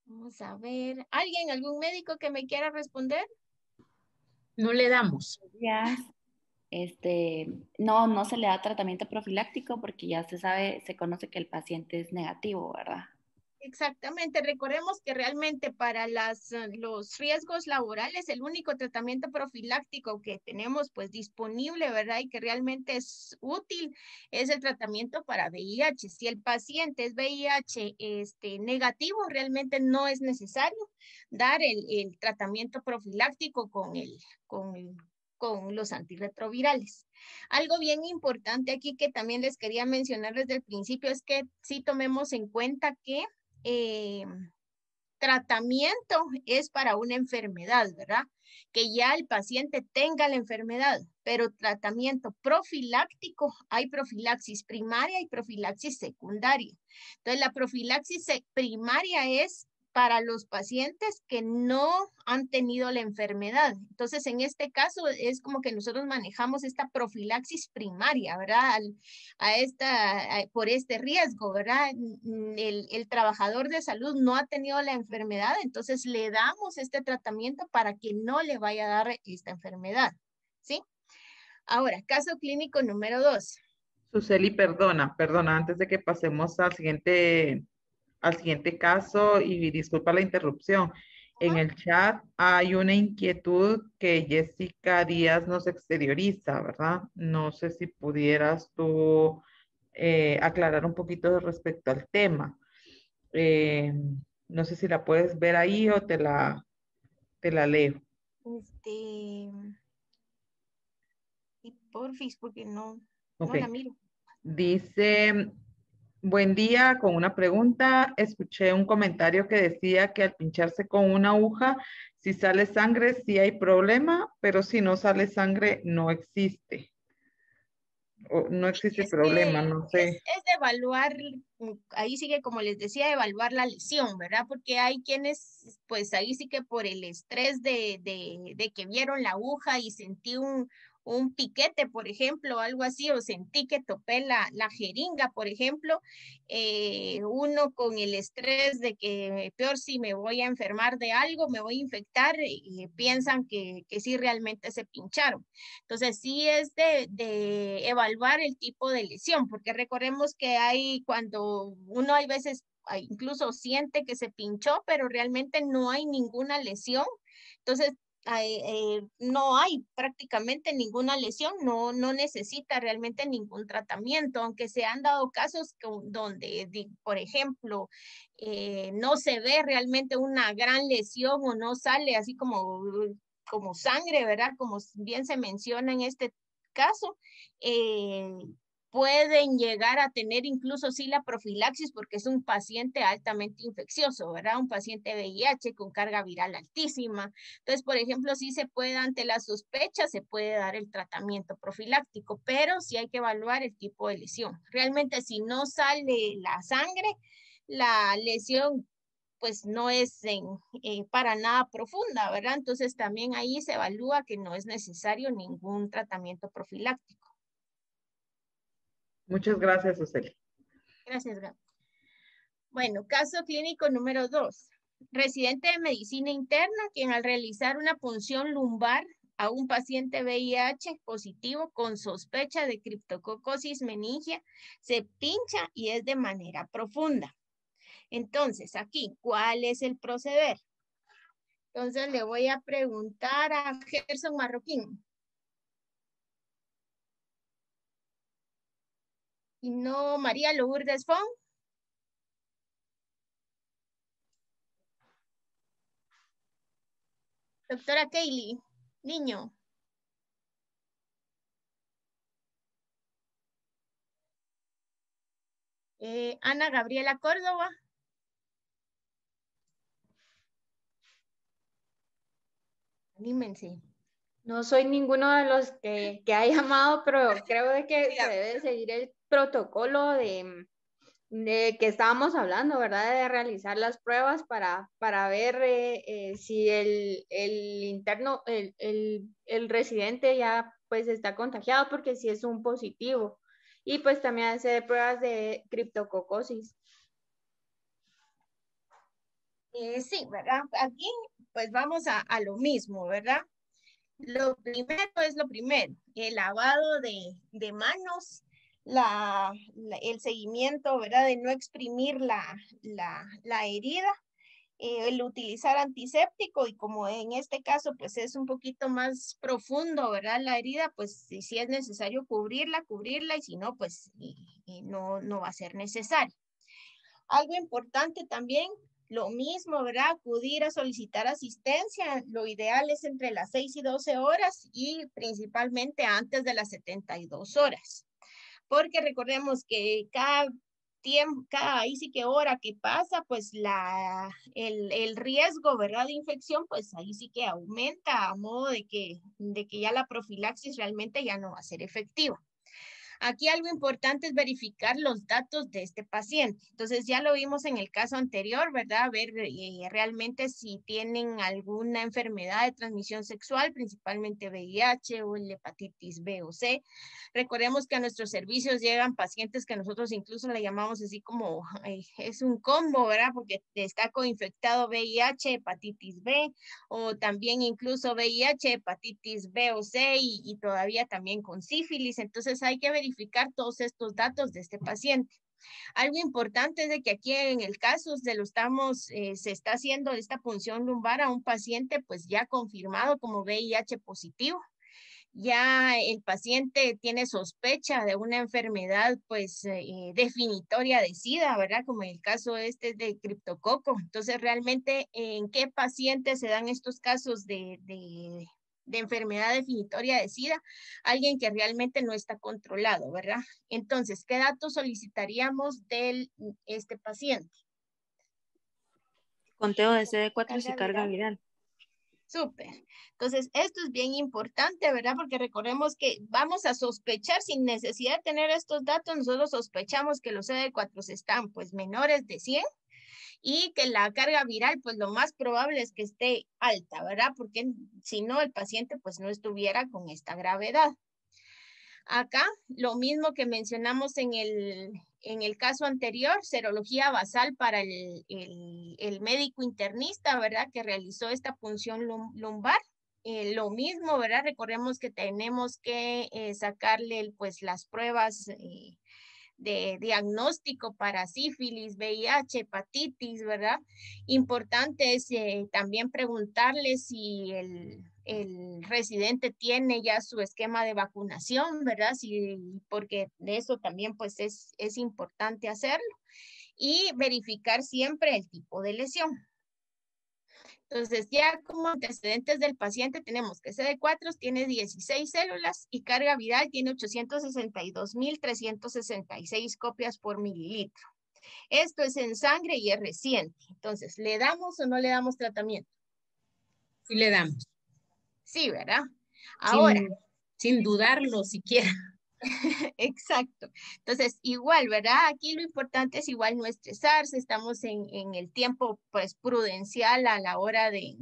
Vamos a ver. ¿Alguien, algún médico que me quiera responder? No le damos. No se le da tratamiento profiláctico porque ya se conoce que el paciente es negativo, ¿verdad? Exactamente, recordemos que realmente para los riesgos laborales el único tratamiento profiláctico que tenemos pues disponible, ¿verdad? Y que realmente es útil es el tratamiento para VIH. Si el paciente es VIH negativo, realmente no es necesario dar el tratamiento profiláctico con los antirretrovirales. Algo bien importante aquí que también les quería mencionar desde el principio es que sí tomemos en cuenta que tratamiento es para una enfermedad, ¿verdad? Que ya el paciente tenga la enfermedad, pero tratamiento profiláctico, hay profilaxis primaria y profilaxis secundaria. Entonces, la profilaxis primaria es para los pacientes que no han tenido la enfermedad. Entonces, en este caso, es como que nosotros manejamos esta profilaxis primaria, ¿verdad? Por este riesgo, ¿verdad? El trabajador de salud no ha tenido la enfermedad, entonces le damos este tratamiento para que no le vaya a dar esta enfermedad, ¿sí? Ahora, caso clínico número 2. Suseli, perdona, antes de que pasemos al siguiente caso y disculpa la interrupción. En el chat hay una inquietud que Jessica Díaz nos exterioriza, ¿verdad? No sé si pudieras tú aclarar un poquito respecto al tema. Eh, no sé si la puedes ver ahí o te la leo. Y porfis, porque no Ok. la miro. Dice, buen día, con una pregunta. Escuché un comentario que decía que al pincharse con una aguja, si sale sangre, sí hay problema, pero si no sale sangre, no existe. O no existe Es que problema, no sé. es de evaluar, ahí sí que como les decía, evaluar la lesión, ¿verdad? Porque hay quienes, pues ahí sí que por el estrés de que vieron la aguja y sentí un piquete, por ejemplo, algo así, o sentí que topé la jeringa, por ejemplo, uno con el estrés de que peor si me voy a enfermar de algo, me voy a infectar, y piensan que sí realmente se pincharon. Entonces, sí es de evaluar el tipo de lesión, porque recordemos que hay cuando uno hay veces incluso siente que se pinchó, pero realmente no hay ninguna lesión. Entonces, no hay prácticamente ninguna lesión, no necesita realmente ningún tratamiento, aunque se han dado casos donde, por ejemplo, no se ve realmente una gran lesión o no sale así como sangre, ¿verdad? Como bien se menciona en este caso, pueden llegar a tener incluso sí la profilaxis porque es un paciente altamente infeccioso, ¿verdad? Un paciente VIH con carga viral altísima. Entonces, por ejemplo, sí se puede, ante la sospecha, se puede dar el tratamiento profiláctico, pero sí hay que evaluar el tipo de lesión. Realmente, si no sale la sangre, la lesión pues no es para nada profunda, ¿verdad? Entonces también ahí se evalúa que no es necesario ningún tratamiento profiláctico. Muchas gracias, Suseli. Gracias, Gaby. Bueno, caso clínico número 2. Residente de medicina interna, quien al realizar una punción lumbar a un paciente VIH positivo con sospecha de criptococosis meningia, se pincha y es de manera profunda. Entonces, aquí, ¿cuál es el proceder? Entonces le voy a preguntar a Gerson Marroquín. Y no María Lourdes Fon. Doctora Kaylee, niño. Ana Gabriela Córdoba. Anímense. No soy ninguno de los que ha llamado, pero creo de que se debe seguir el protocolo de que estábamos hablando, ¿verdad? De realizar las pruebas para ver si el interno, el residente ya pues está contagiado, porque si es un positivo. Y pues también hacer pruebas de criptococosis. Sí, ¿verdad? Aquí pues vamos a lo mismo, ¿verdad? Lo primero es lo primero, el lavado de manos, el seguimiento, ¿verdad? De no exprimir la herida, el utilizar antiséptico y como en este caso pues es un poquito más profundo, ¿verdad? La herida, pues si es necesario cubrirla y si no, pues no va a ser necesario. Algo importante también, lo mismo, ¿verdad? Acudir a solicitar asistencia. Lo ideal es entre las 6 y 12 horas y principalmente antes de las 72 horas. Porque recordemos que cada tiempo, ahí sí que hora que pasa, pues el riesgo, ¿verdad? De infección, pues ahí sí que aumenta a modo de que ya la profilaxis realmente ya no va a ser efectiva. Aquí algo importante es verificar los datos de este paciente. Entonces ya lo vimos en el caso anterior, ¿verdad? Ver realmente si tienen alguna enfermedad de transmisión sexual, principalmente VIH o el hepatitis B o C. Recordemos que a nuestros servicios llegan pacientes que nosotros incluso le llamamos así como, es un combo, ¿verdad? Porque está coinfectado VIH, hepatitis B, o también incluso VIH, hepatitis B o C y todavía también con sífilis. Entonces hay que verificar verificar todos estos datos de este paciente. Algo importante es de que aquí en el caso se está haciendo esta punción lumbar a un paciente pues ya confirmado como VIH positivo. Ya el paciente tiene sospecha de una enfermedad pues definitoria de SIDA, ¿verdad? Como en el caso de criptococo. Entonces, realmente, ¿en qué pacientes se dan estos casos de enfermedad definitoria de SIDA? Alguien que realmente no está controlado, ¿verdad? Entonces, ¿qué datos solicitaríamos de este paciente? Conteo de CD4 y carga viral. Súper. Entonces, esto es bien importante, ¿verdad? Porque recordemos que vamos a sospechar sin necesidad de tener estos datos. Nosotros sospechamos que los CD4 están pues menores de 100 y que la carga viral pues lo más probable es que esté alta, ¿verdad? Porque si no, el paciente pues no estuviera con esta gravedad. Acá, lo mismo que mencionamos en el caso anterior, serología basal para el médico internista, ¿verdad? Que realizó esta punción lumbar. Lo mismo, ¿verdad? Recordemos que tenemos que sacarle pues las pruebas de diagnóstico para sífilis, VIH, hepatitis, ¿verdad? Importante es también preguntarle si el residente tiene ya su esquema de vacunación, ¿verdad? Porque de eso también pues es importante hacerlo. Y verificar siempre el tipo de lesión. Entonces, ya como antecedentes del paciente tenemos que CD4 tiene 16 células y carga viral tiene 862.366 copias por mililitro. Esto es en sangre y es reciente. Entonces, ¿le damos o no le damos tratamiento? Sí le damos. Sí, ¿verdad? Ahora. Sin dudarlo siquiera. Exacto. Entonces, igual, ¿verdad? Aquí lo importante es igual no estresarse, estamos en el tiempo pues prudencial a la hora de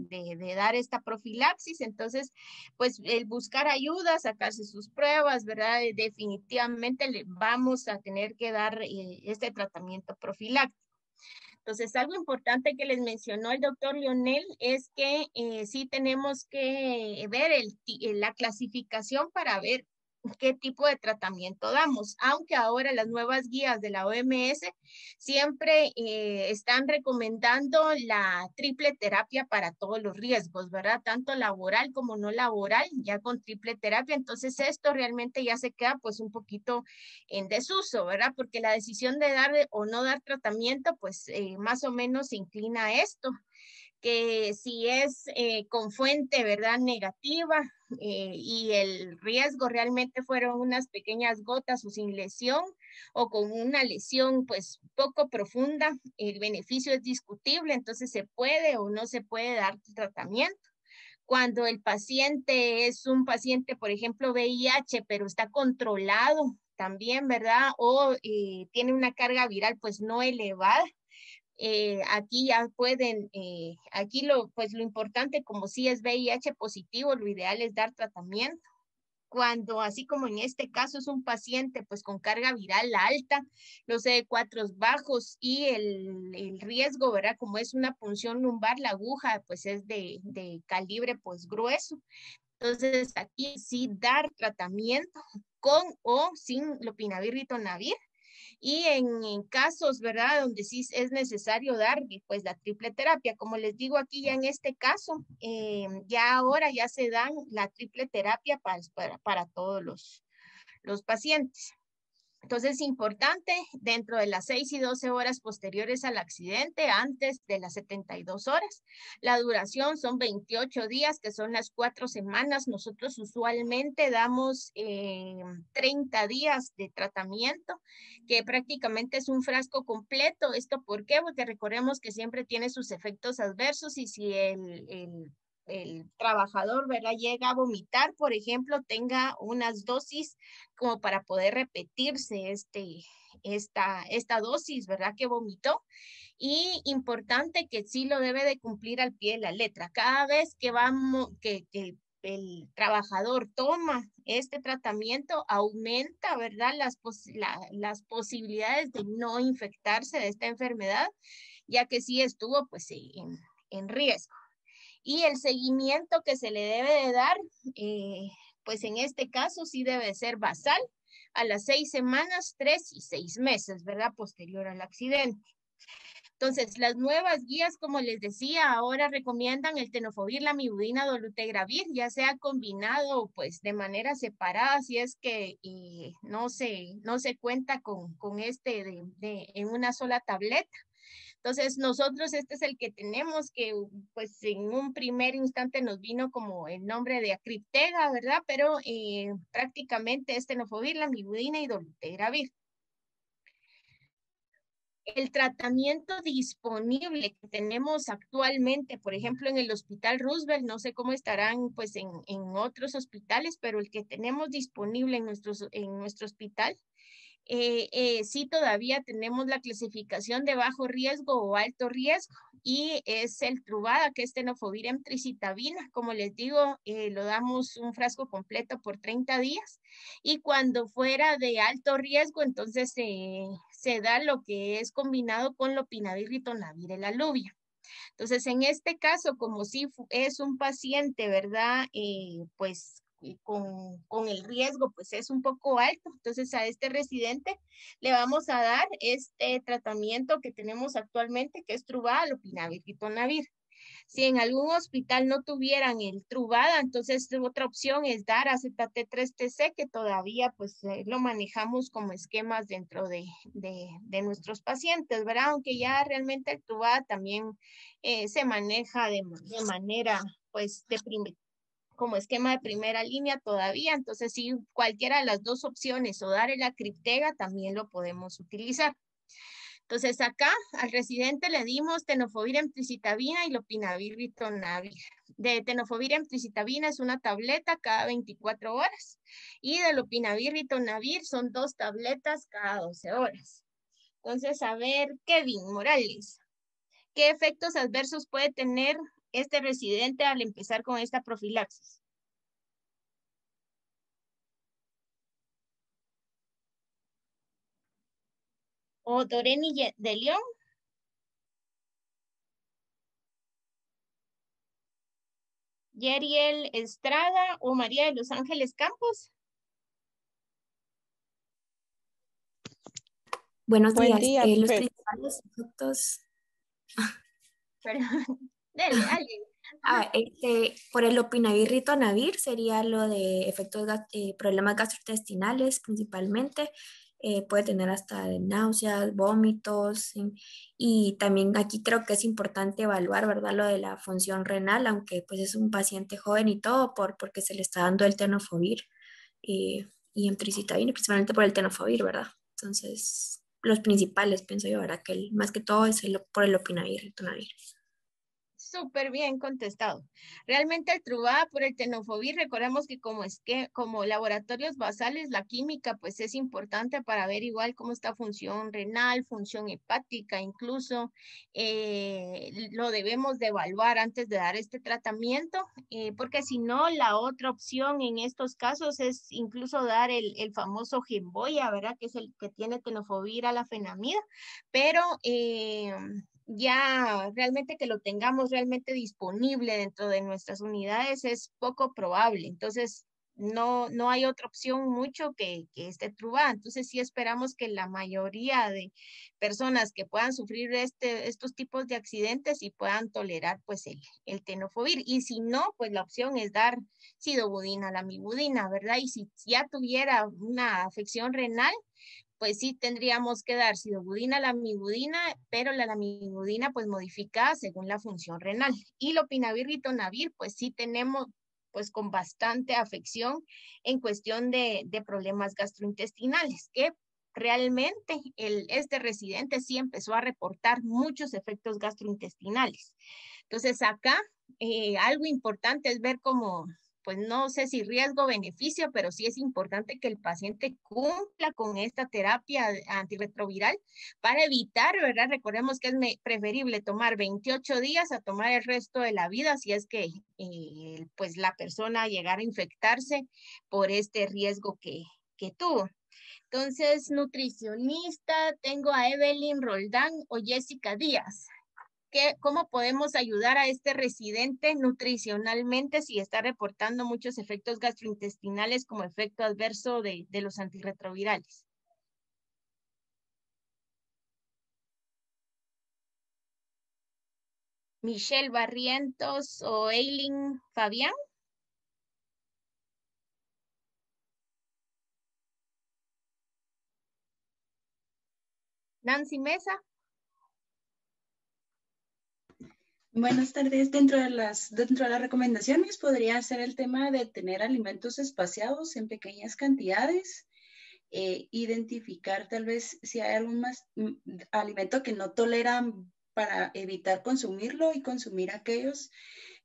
dar esta profilaxis, entonces pues el buscar ayuda, sacarse sus pruebas, ¿verdad? Definitivamente le vamos a tener que dar este tratamiento profiláctico. Entonces, algo importante que les mencionó el doctor Leonel es que sí tenemos que ver la clasificación para ver qué tipo de tratamiento damos, aunque ahora las nuevas guías de la OMS siempre están recomendando la triple terapia para todos los riesgos, ¿verdad? Tanto laboral como no laboral, ya con triple terapia, entonces esto realmente ya se queda pues un poquito en desuso, ¿verdad? Porque la decisión de dar o no dar tratamiento pues más o menos se inclina a esto, que si es con fuente, ¿verdad? Negativa y el riesgo realmente fueron unas pequeñas gotas o sin lesión o con una lesión pues poco profunda, el beneficio es discutible, entonces se puede o no se puede dar tratamiento. Cuando el paciente es un paciente, por ejemplo, VIH, pero está controlado también, ¿verdad? O tiene una carga viral pues no elevada. Aquí ya pueden, pues lo importante como si es VIH positivo, lo ideal es dar tratamiento. Cuando, así como en este caso, es un paciente pues con carga viral alta, los CD4 bajos y el riesgo, ¿verdad? Como es una punción lumbar, la aguja pues es de calibre pues grueso. Entonces aquí sí dar tratamiento con o sin lopinavir ritonavir. Y en casos, ¿verdad? Donde sí es necesario dar, pues, la triple terapia. Como les digo aquí ya en este caso, ya ahora ya se dan la triple terapia para todos los pacientes. Entonces es importante dentro de las 6 y 12 horas posteriores al accidente, antes de las 72 horas. La duración son 28 días, que son las 4 semanas. Nosotros usualmente damos 30 días de tratamiento, que prácticamente es un frasco completo. ¿Esto por qué? Porque recordemos que siempre tiene sus efectos adversos y si el trabajador, ¿verdad? Llega a vomitar, por ejemplo, tenga unas dosis como para poder repetirse esta dosis, ¿verdad? Que vomitó. Y importante que sí lo debe de cumplir al pie de la letra. Cada vez que el trabajador toma este tratamiento, aumenta, ¿verdad? Las posibilidades de no infectarse de esta enfermedad, ya que sí estuvo pues en riesgo. Y el seguimiento que se le debe de dar, pues en este caso sí debe ser basal, a las 6 semanas, 3 y 6 meses, ¿verdad? Posterior al accidente. Entonces, las nuevas guías, como les decía, ahora recomiendan el tenofovir, la amibudina, dolutegravir, ya sea combinado pues de manera separada, si es que no se cuenta con en una sola tableta. Entonces, nosotros este es el que tenemos, que pues en un primer instante nos vino como el nombre de acriptega, ¿verdad? Pero prácticamente es tenofovir, la amibudina y dolutegravir. El tratamiento disponible que tenemos actualmente, por ejemplo, en el Hospital Roosevelt, no sé cómo estarán pues en otros hospitales, pero el que tenemos disponible en nuestro hospital, sí todavía tenemos la clasificación de bajo riesgo o alto riesgo y es el Truvada, que es tenofovir emtricitabina. Como les digo, lo damos un frasco completo por 30 días y cuando fuera de alto riesgo, entonces se da lo que es combinado con lopinavir, ritonavir, el aluvia. Entonces, en este caso, como si es un paciente, ¿verdad? Pues con el riesgo, pues es un poco alto. Entonces, a este residente le vamos a dar este tratamiento que tenemos actualmente, que es Truvada, lopinavir, ritonavir. Si en algún hospital no tuvieran el Truvada, entonces otra opción es dar acetate-3-TC, que todavía pues lo manejamos como esquemas dentro de nuestros pacientes, ¿verdad? Aunque ya realmente el Truvada también se maneja de manera pues como esquema de primera línea todavía. Entonces, si cualquiera de las dos opciones o dar el acriptega, también lo podemos utilizar. Entonces, acá al residente le dimos tenofovir emtricitabina y lopinavir ritonavir. De tenofovir emtricitabina es una tableta cada 24 horas y de lopinavir ritonavir son 2 tabletas cada 12 horas. Entonces, a ver, Kevin Morales, ¿qué efectos adversos puede tener este residente al empezar con esta profilaxis? ¿O Doreni de León? ¿Yeriel Estrada o María de los Ángeles Campos? Buenos Buen días. día, Los principales efectos. Perdón, dale, alguien. Por el lopinavir ritonavir sería lo de efectos, problemas gastrointestinales principalmente. Puede tener hasta de náuseas, vómitos, ¿sí? Y también aquí creo que es importante evaluar, ¿verdad? Lo de la función renal, aunque pues es un paciente joven y todo, porque se le está dando el tenofovir y emtricitabina, principalmente por el tenofovir, ¿verdad? Entonces, los principales, pienso yo, ¿verdad? Que más que todo es por el lopinavir ritonavir. Súper bien contestado. Realmente el Truvada por el tenofovir, recordemos que como laboratorios basales, la química pues es importante para ver igual cómo está función renal, función hepática, incluso lo debemos de evaluar antes de dar este tratamiento, porque si no, la otra opción en estos casos es incluso dar el famoso Gemboya, ¿verdad? Que es el que tiene tenofovir a la fenamida, pero ya realmente que lo tengamos realmente disponible dentro de nuestras unidades es poco probable. Entonces, no hay otra opción mucho que esté Truvada. Entonces, sí esperamos que la mayoría de personas que puedan sufrir estos tipos de accidentes y puedan tolerar pues el tenofovir. Y si no, pues la opción es dar sidobudina, la amibudina, ¿verdad? Y si ya tuviera una afección renal, pues sí tendríamos que dar sidobudina, lamivudina, pero la lamivudina pues modificada según la función renal. Y lopinavir, ritonavir, pues sí tenemos pues con bastante afección en cuestión de problemas gastrointestinales, que realmente este residente sí empezó a reportar muchos efectos gastrointestinales. Entonces acá algo importante es ver cómo, pues no sé si riesgo-beneficio, pero sí es importante que el paciente cumpla con esta terapia antirretroviral para evitar, ¿verdad? Recordemos que es preferible tomar 28 días a tomar el resto de la vida si es que pues la persona llegara a infectarse por este riesgo que tuvo. Entonces, nutricionista, tengo a Evelyn Roldán o Jessica Díaz. ¿cómo podemos ayudar a este residente nutricionalmente si está reportando muchos efectos gastrointestinales como efecto adverso de los antirretrovirales? Michelle Barrientos o Eileen Fabián. Nancy Mesa. Buenas tardes. Dentro de las recomendaciones podría ser el tema de tener alimentos espaciados en pequeñas cantidades, identificar tal vez si hay algún alimento que no toleran para evitar consumirlo y consumir aquellos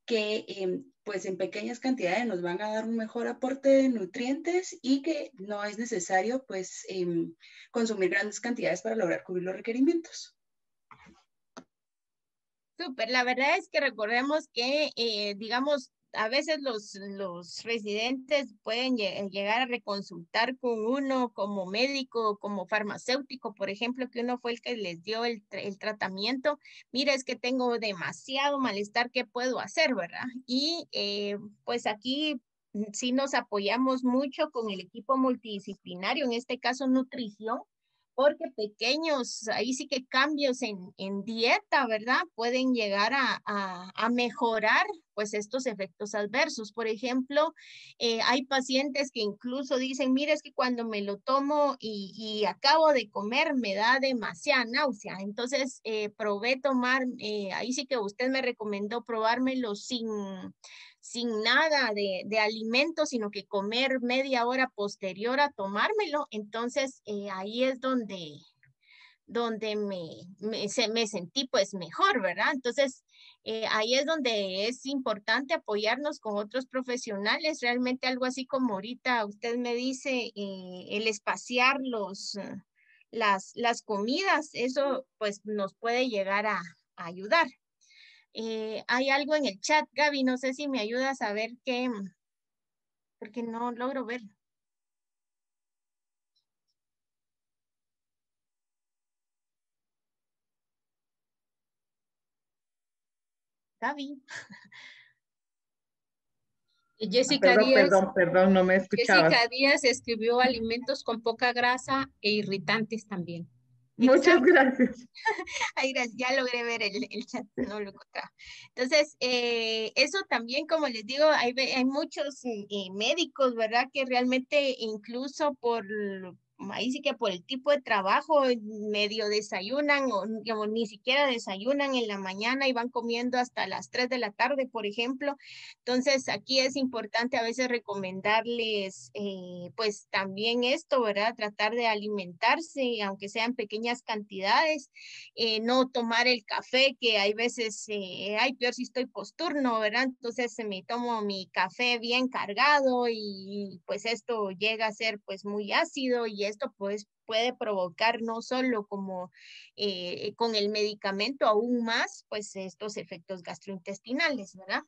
que pues en pequeñas cantidades nos van a dar un mejor aporte de nutrientes y que no es necesario pues consumir grandes cantidades para lograr cubrir los requerimientos. Súper, la verdad es que recordemos que, digamos, a veces los residentes pueden llegar a reconsultar con uno como médico, como farmacéutico, por ejemplo, que uno fue el que les dio el tratamiento. Mira, es que tengo demasiado malestar, ¿qué puedo hacer, verdad? Y pues aquí sí nos apoyamos mucho con el equipo multidisciplinario, en este caso nutrición, porque pequeños, ahí sí que cambios en dieta, ¿verdad? Pueden llegar a mejorar pues estos efectos adversos. Por ejemplo, hay pacientes que incluso dicen, mira, es que cuando me lo tomo y acabo de comer me da demasiada náusea. Entonces, probé tomar, ahí sí que usted me recomendó probármelo sin nada de alimento, sino que comer media hora posterior a tomármelo. Entonces, ahí es donde me sentí pues mejor, ¿verdad? Entonces, ahí es donde es importante apoyarnos con otros profesionales. Realmente algo así como ahorita usted me dice, el espaciar las comidas, eso pues nos puede llegar a ayudar. Hay algo en el chat, Gaby, no sé si me ayudas a ver qué, porque no logro ver. Gaby. Jessica Díaz. Perdón, no me escuchaba. Jessica Díaz escribió alimentos con poca grasa e irritantes también. Muchas gracias. Ay, gracias, ya logré ver el chat, no lo encontraba. Entonces, eso también, como les digo, hay muchos médicos, ¿verdad? Que realmente incluso ahí sí que por el tipo de trabajo medio desayunan o ni siquiera desayunan en la mañana y van comiendo hasta las 3 de la tarde, por ejemplo. Entonces, aquí es importante a veces recomendarles, pues también esto, ¿verdad? Tratar de alimentarse, aunque sean pequeñas cantidades, no tomar el café, que hay veces, ay, peor si estoy posturno, ¿verdad? Entonces me tomo mi café bien cargado y pues esto llega a ser pues muy ácido y esto pues puede provocar no solo como con el medicamento aún más pues estos efectos gastrointestinales, ¿verdad?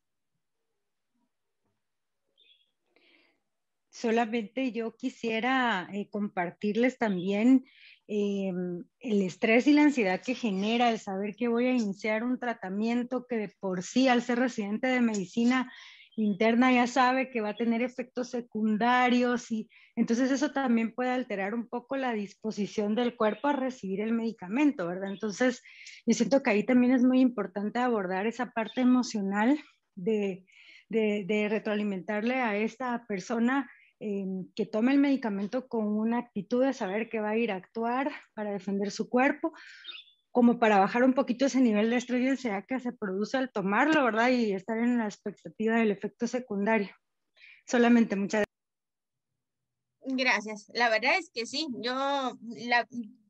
Solamente yo quisiera compartirles también el estrés y la ansiedad que genera el saber que voy a iniciar un tratamiento que de por sí, al ser residente de medicina interna, ya sabe que va a tener efectos secundarios y entonces eso también puede alterar un poco la disposición del cuerpo a recibir el medicamento, ¿verdad? Entonces yo siento que ahí también es muy importante abordar esa parte emocional de retroalimentarle a esta persona que tome el medicamento con una actitud de saber que va a ir a actuar para defender su cuerpo, como para bajar un poquito ese nivel de estrés y ansiedad que se produce al tomarlo, ¿verdad? Y estar en la expectativa del efecto secundario. Solamente, muchas gracias. La verdad es que sí, yo,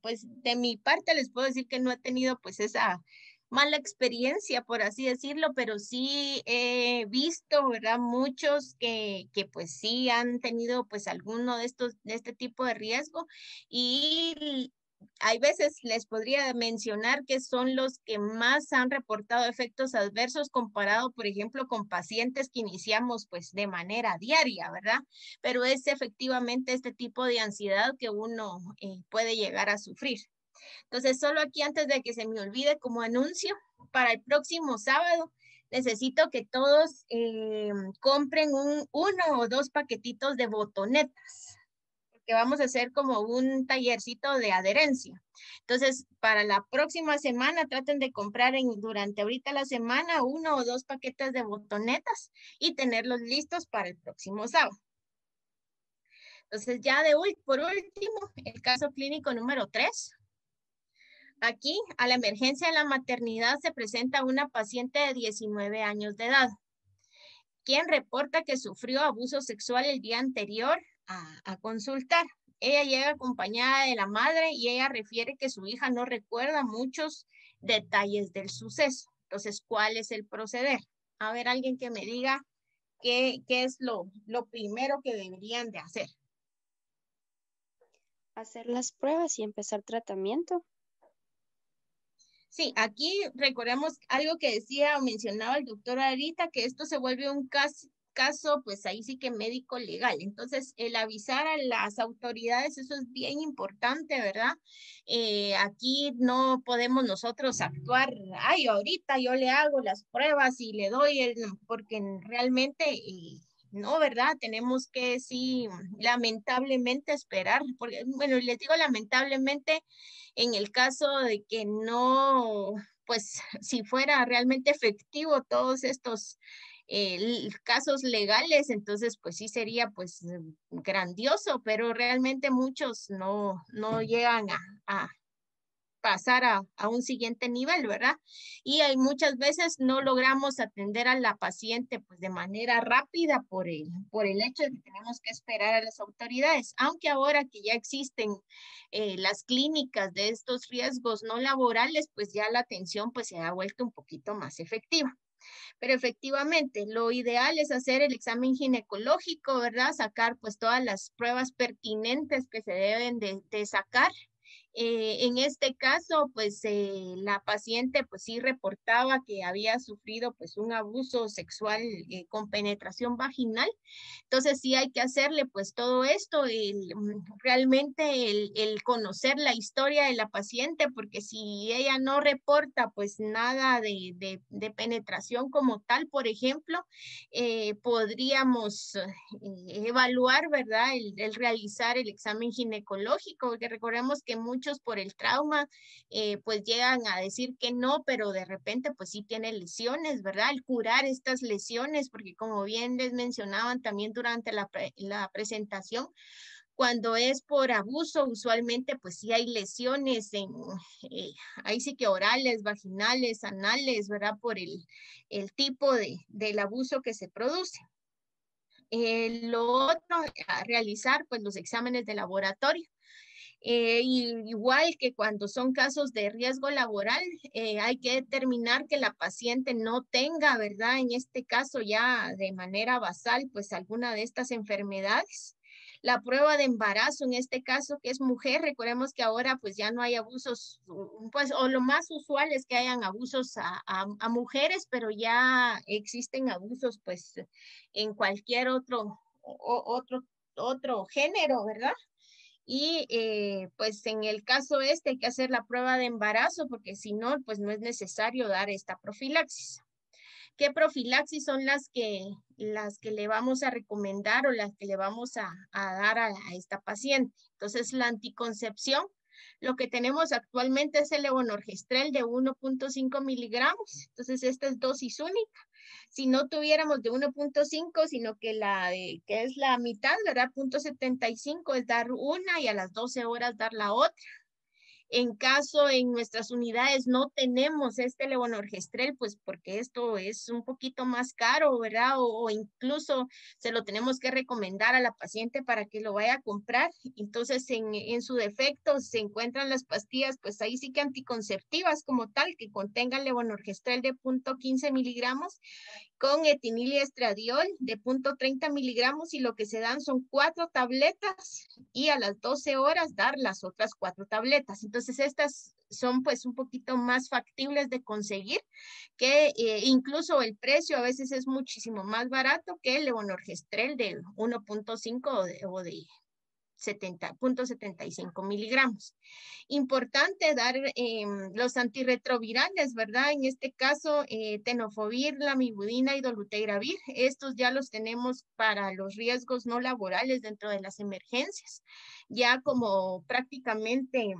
pues de mi parte les puedo decir que no he tenido pues esa mala experiencia, por así decirlo, pero sí he visto, ¿verdad? Muchos que pues sí han tenido pues alguno de este tipo de riesgo y hay veces les podría mencionar que son los que más han reportado efectos adversos comparado, por ejemplo, con pacientes que iniciamos pues de manera diaria, ¿verdad? Pero es efectivamente este tipo de ansiedad que uno puede llegar a sufrir. Entonces, solo aquí antes de que se me olvide como anuncio, para el próximo sábado necesito que todos compren uno o dos paquetitos de botonetas, porque vamos a hacer como un tallercito de adherencia. Entonces, para la próxima semana traten de comprar durante ahorita la semana 1 o 2 paquetes de botonetas y tenerlos listos para el próximo sábado. Entonces, ya por último, el caso clínico número 3. Aquí, a la emergencia de la maternidad se presenta una paciente de 19 años de edad, quien reporta que sufrió abuso sexual el día anterior a consultar. Ella llega acompañada de la madre y ella refiere que su hija no recuerda muchos detalles del suceso. Entonces, ¿cuál es el proceder? A ver, alguien que me diga qué es lo primero que deberían de hacer. Hacer las pruebas y empezar tratamiento. Sí, aquí recordemos algo que decía o mencionaba el doctor ahorita, que esto se vuelve un caso, pues ahí sí que médico legal. Entonces, el avisar a las autoridades, eso es bien importante, ¿verdad? Aquí no podemos nosotros actuar, ay, ahorita yo le hago las pruebas y le doy porque realmente... no, ¿verdad? Tenemos que, sí, lamentablemente esperar, porque, bueno, les digo lamentablemente en el caso de que no, pues, si fuera realmente efectivo todos estos casos legales, entonces, pues sí sería, pues, grandioso, pero realmente muchos no llegan a pasar a un siguiente nivel, ¿verdad? Y hay muchas veces no logramos atender a la paciente pues de manera rápida por el hecho de que tenemos que esperar a las autoridades, aunque ahora que ya existen las clínicas de estos riesgos no laborales, pues ya la atención pues se ha vuelto un poquito más efectiva. Pero efectivamente, lo ideal es hacer el examen ginecológico, ¿verdad? Sacar pues todas las pruebas pertinentes que se deben de sacar. En este caso, pues la paciente pues sí reportaba que había sufrido pues un abuso sexual con penetración vaginal. Entonces sí hay que hacerle pues todo esto, realmente el conocer la historia de la paciente, porque si ella no reporta pues nada de penetración como tal, por ejemplo, podríamos evaluar, ¿verdad? El realizar el examen ginecológico, porque recordemos que muchos por el trauma pues llegan a decir que no, pero de repente pues sí tiene lesiones, ¿verdad? El curar estas lesiones, porque como bien les mencionaban también durante la presentación, cuando es por abuso, usualmente pues sí hay lesiones ahí sí que orales, vaginales, anales, ¿verdad? Por el tipo del abuso que se produce. Lo otro, a realizar pues los exámenes de laboratorio. Igual que cuando son casos de riesgo laboral, hay que determinar que la paciente no tenga, ¿verdad? En este caso ya de manera basal, pues alguna de estas enfermedades. La prueba de embarazo, en este caso, que es mujer, recordemos que ahora pues ya no hay abusos, pues, o lo más usual es que hayan abusos a mujeres, pero ya existen abusos pues en cualquier otro género, ¿verdad? Y pues en el caso hay que hacer la prueba de embarazo porque si no, pues no es necesario dar esta profilaxis. ¿Qué profilaxis son las que le vamos a recomendar o las que le vamos a dar a esta paciente? Entonces, la anticoncepción, lo que tenemos actualmente es el levonorgestrel de 1.5 miligramos. Entonces, esta es dosis única. Si no tuviéramos de 1.5, sino que que es la mitad, ¿verdad? 0.75 es dar una y a las 12 horas dar la otra. En caso en nuestras unidades no tenemos este levonorgestrel, pues porque esto es un poquito más caro, ¿verdad? O incluso se lo tenemos que recomendar a la paciente para que lo vaya a comprar. Entonces, en su defecto se encuentran las pastillas, pues ahí sí que anticonceptivas como tal, que contengan levonorgestrel de 0.15 miligramos con etinil y estradiol de 0.30 miligramos y lo que se dan son 4 tabletas y a las 12 horas dar las otras 4 tabletas. Entonces estas son pues un poquito más factibles de conseguir, que incluso el precio a veces es muchísimo más barato que el levonorgestrel de 1.5 o de 0.75 miligramos. Importante dar los antirretrovirales, ¿verdad? En este caso, tenofovir, lamivudina y dolutegravir. Estos ya los tenemos para los riesgos no laborales dentro de las emergencias. Ya como prácticamente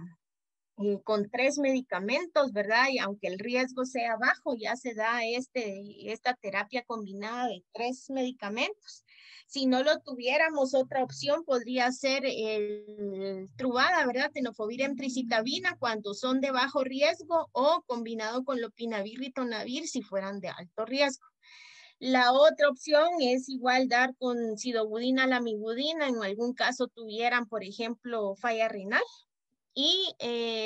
con 3 medicamentos, ¿verdad? Y aunque el riesgo sea bajo, ya se da esta terapia combinada de 3 medicamentos. Si no lo tuviéramos, otra opción podría ser el Truvada, ¿verdad? Tenofovir emtricitabina cuando son de bajo riesgo o combinado con lopinavir, ritonavir si fueran de alto riesgo. La otra opción es igual dar con sidobudina, lamivudina, en algún caso tuvieran, por ejemplo, falla renal. Y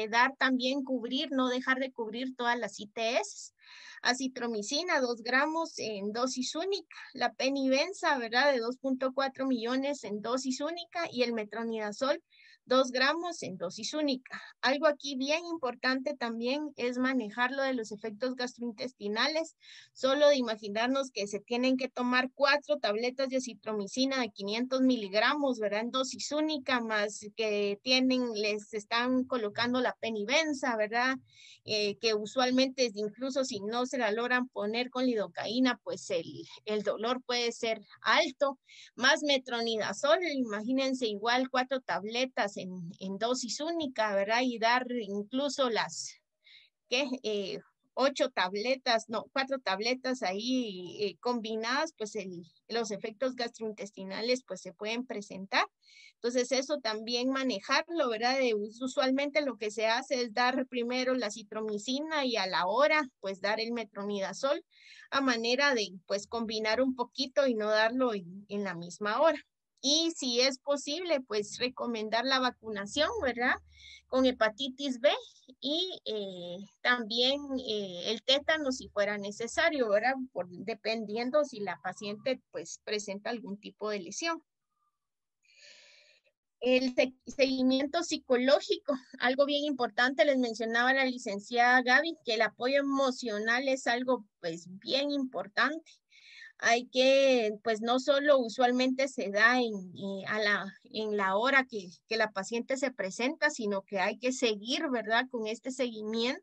dar también no dejar de cubrir todas las ITS. Acitromicina, 2 gramos en dosis única. La penibenza, ¿verdad? De 2.4 millones en dosis única. Y el metronidazol, 2 gramos en dosis única. Algo aquí bien importante también es manejar lo de los efectos gastrointestinales. Solo de imaginarnos que se tienen que tomar 4 tabletas de acitromicina de 500 miligramos, ¿verdad? En dosis única, más que les están colocando la penibenza, ¿verdad? Que usualmente incluso si no se la logran poner con lidocaína, pues el dolor puede ser alto. Más metronidazol, imagínense igual 4 tabletas en dosis única, ¿verdad? Y dar incluso 4 tabletas ahí combinadas, pues los efectos gastrointestinales pues se pueden presentar. Entonces eso también manejarlo, ¿verdad? Usualmente lo que se hace es dar primero la citromicina y a la hora pues dar el metronidazol a manera de pues combinar un poquito y no darlo en la misma hora. Y si es posible, pues recomendar la vacunación, ¿verdad? Con hepatitis B y también el tétano si fuera necesario, ¿verdad? Dependiendo si la paciente pues presenta algún tipo de lesión. El seguimiento psicológico, algo bien importante, les mencionaba la licenciada Gaby, que el apoyo emocional es algo pues bien importante. Hay que, pues no solo usualmente se da en la hora que la paciente se presenta, sino que hay que seguir, ¿verdad? Con este seguimiento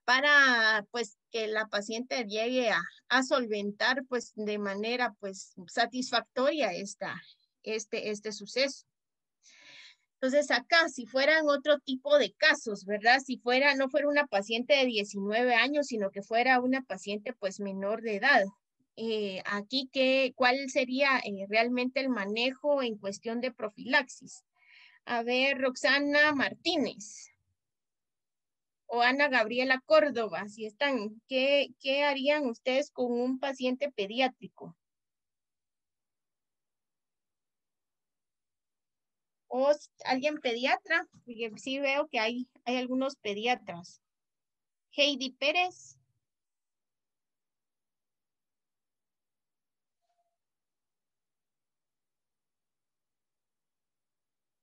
para, pues, que la paciente llegue a solventar, pues, de manera, pues, satisfactoria este suceso. Entonces acá, si fueran otro tipo de casos, ¿verdad? Si no fuera una paciente de 19 años, sino que fuera una paciente, pues, menor de edad. Aquí, ¿cuál sería realmente el manejo en cuestión de profilaxis? A ver, Roxana Martínez o Ana Gabriela Córdoba, si están, ¿qué harían ustedes con un paciente pediátrico? ¿O alguien pediatra? Porque sí veo que hay algunos pediatras. Heidi Pérez.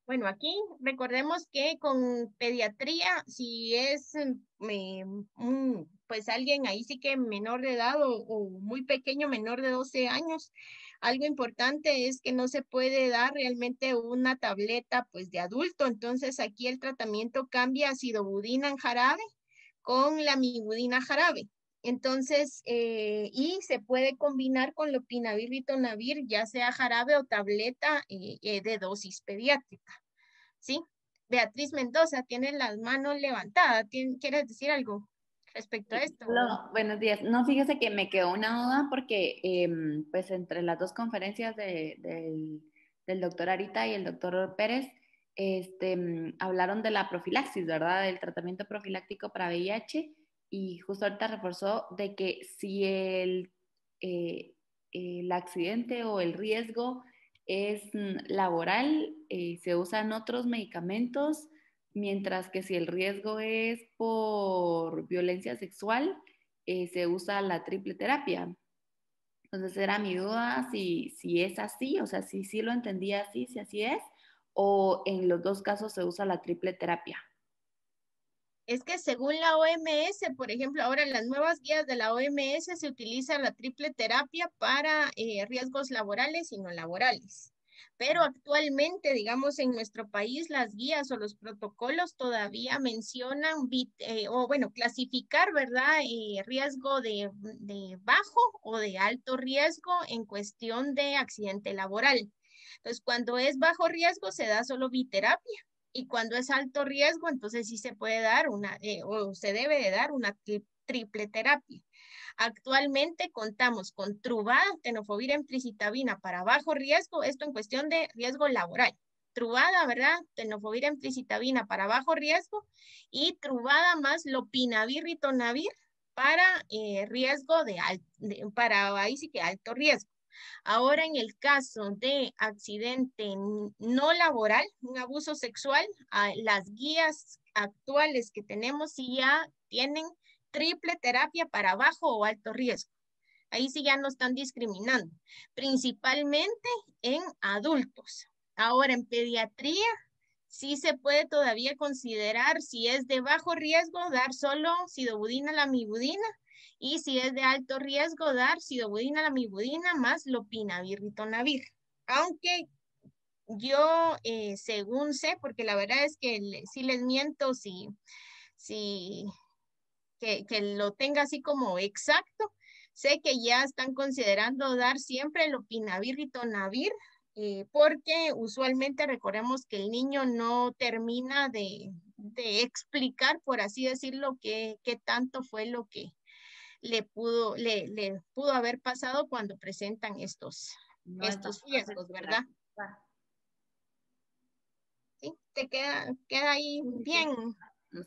Bueno, aquí recordemos que con pediatría, si es pues alguien ahí sí que menor de edad o muy pequeño, menor de 12 años, algo importante es que no se puede dar realmente una tableta pues de adulto. Entonces aquí el tratamiento cambia a sidobudina en jarabe con lamivudina jarabe. Entonces, y se puede combinar con lopinavir, ritonavir, ya sea jarabe o tableta de dosis pediátrica, ¿sí? Beatriz Mendoza, tiene las manos levantadas. ¿Quieres decir algo respecto a esto? No, buenos días. No, fíjese que me quedó una duda porque, pues, entre las 2 conferencias del doctor Arita y el doctor Pérez, hablaron de la profilaxis, ¿verdad? Del tratamiento profiláctico para VIH. Y justo ahorita reforzó de que si el accidente o el riesgo es laboral, se usan otros medicamentos, mientras que si el riesgo es por violencia sexual, se usa la triple terapia. Entonces era mi duda si es así, o sea, si sí lo entendía así, si así es, o en los 2 casos se usa la triple terapia. Es que según la OMS, por ejemplo, ahora en las nuevas guías de la OMS se utiliza la triple terapia para riesgos laborales y no laborales. Pero actualmente, digamos, en nuestro país, las guías o los protocolos todavía mencionan, clasificar, ¿verdad? Riesgo de bajo o de alto riesgo en cuestión de accidente laboral. Entonces, cuando es bajo riesgo, se da solo biterapia. Y cuando es alto riesgo, entonces sí se puede dar o se debe de dar una triple terapia. Actualmente contamos con Truvada, tenofovir, emtricitabina para bajo riesgo, esto en cuestión de riesgo laboral. Truvada, ¿verdad? Tenofovir, emtricitabina para bajo riesgo y Truvada más lopinavir, ritonavir para riesgo para ahí sí que alto riesgo. Ahora, en el caso de accidente no laboral, un abuso sexual, las guías actuales que tenemos sí ya tienen triple terapia para bajo o alto riesgo. Ahí sí ya no están discriminando, principalmente en adultos. Ahora, en pediatría, sí se puede todavía considerar, si es de bajo riesgo, dar solo sidobudina, lamivudina, y si es de alto riesgo, dar sidobudina, lamivudina más lopinavir, ritonavir. Aunque yo, según sé, porque la verdad es que sí les miento, que lo tenga así como exacto, sé que ya están considerando dar siempre el lopinavir, ritonavir, porque usualmente recordemos que el niño no termina de explicar, por así decirlo, qué tanto fue lo que le pudo haber pasado cuando presentan estos riesgos, ¿verdad? ¿Sí? ¿Te queda ahí bien?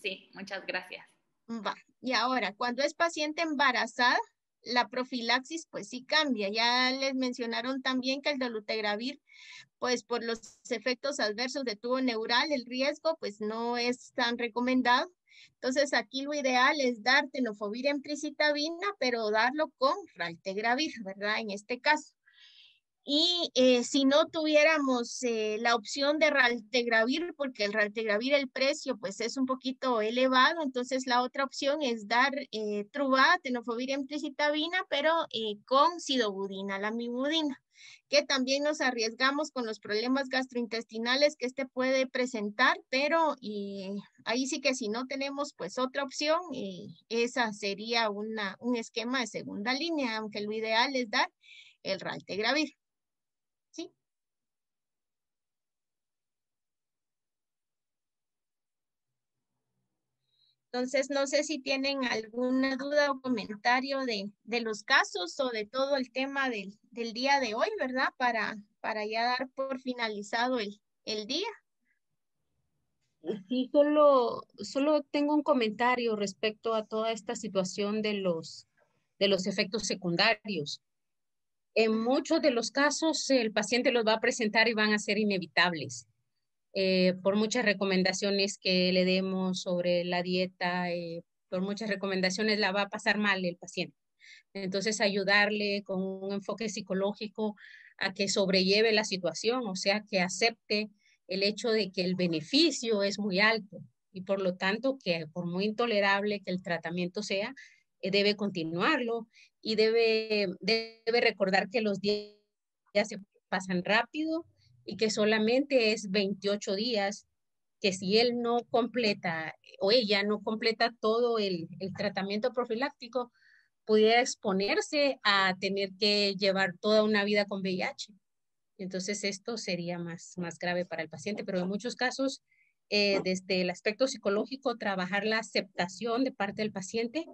Sí, muchas gracias. Va. Y ahora, cuando es paciente embarazada, la profilaxis pues sí cambia. Ya les mencionaron también que el dolutegravir, pues por los efectos adversos de tubo neural, el riesgo pues no es tan recomendado. Entonces aquí lo ideal es dar tenofovir, emtricitabina, pero darlo con raltegravir, ¿verdad? En este caso. Y si no tuviéramos la opción de raltegravir, porque el raltegravir, el precio pues es un poquito elevado, entonces la otra opción es dar Truvada, tenofovir, emtricitabina, pero con sidobudina, lamivudina, que también nos arriesgamos con los problemas gastrointestinales que este puede presentar, pero ahí sí que si no tenemos pues otra opción, esa sería un esquema de segunda línea, aunque lo ideal es dar el raltegravir. ¿Sí? Entonces, no sé si tienen alguna duda o comentario de los casos o de todo el tema del día de hoy, ¿verdad? Para ya dar por finalizado el día. Sí, solo tengo un comentario respecto a toda esta situación de los efectos secundarios. En muchos de los casos, el paciente los va a presentar y van a ser inevitables. Por muchas recomendaciones que le demos sobre la dieta, por muchas recomendaciones la va a pasar mal el paciente. Entonces, ayudarle con un enfoque psicológico a que sobrelleve la situación, o sea, que acepte el hecho de que el beneficio es muy alto y por lo tanto que por muy intolerable que el tratamiento sea, debe continuarlo y debe recordar que los días se pasan rápido y que solamente es 28 días, que si él no completa o ella no completa todo el tratamiento profiláctico, pudiera exponerse a tener que llevar toda una vida con VIH. Entonces esto sería más grave para el paciente, pero en muchos casos, desde el aspecto psicológico, trabajar la aceptación de parte del paciente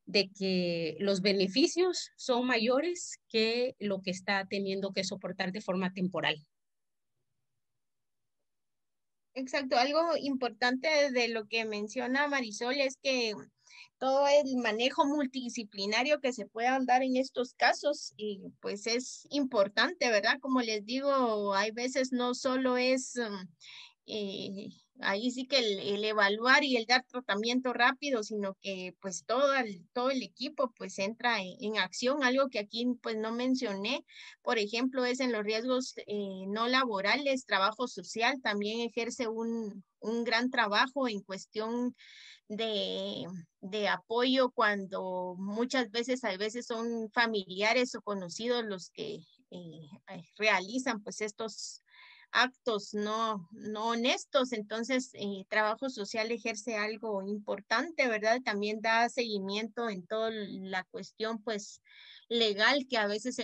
de que los beneficios son mayores que lo que está teniendo que soportar de forma temporal. Exacto, algo importante de lo que menciona Marisol es que todo el manejo multidisciplinario que se pueda dar en estos casos, y pues es importante, ¿verdad? Como les digo, hay veces no solo es ahí sí que el evaluar y el dar tratamiento rápido, sino que pues todo el equipo pues entra en acción. Algo que aquí pues no mencioné, por ejemplo, es en los riesgos no laborales, trabajo social también ejerce un gran trabajo en cuestión de apoyo cuando muchas veces, a veces son familiares o conocidos los que realizan pues estos actos no honestos. Entonces, trabajo social ejerce algo importante, ¿verdad? También da seguimiento en toda la cuestión, pues, legal que a veces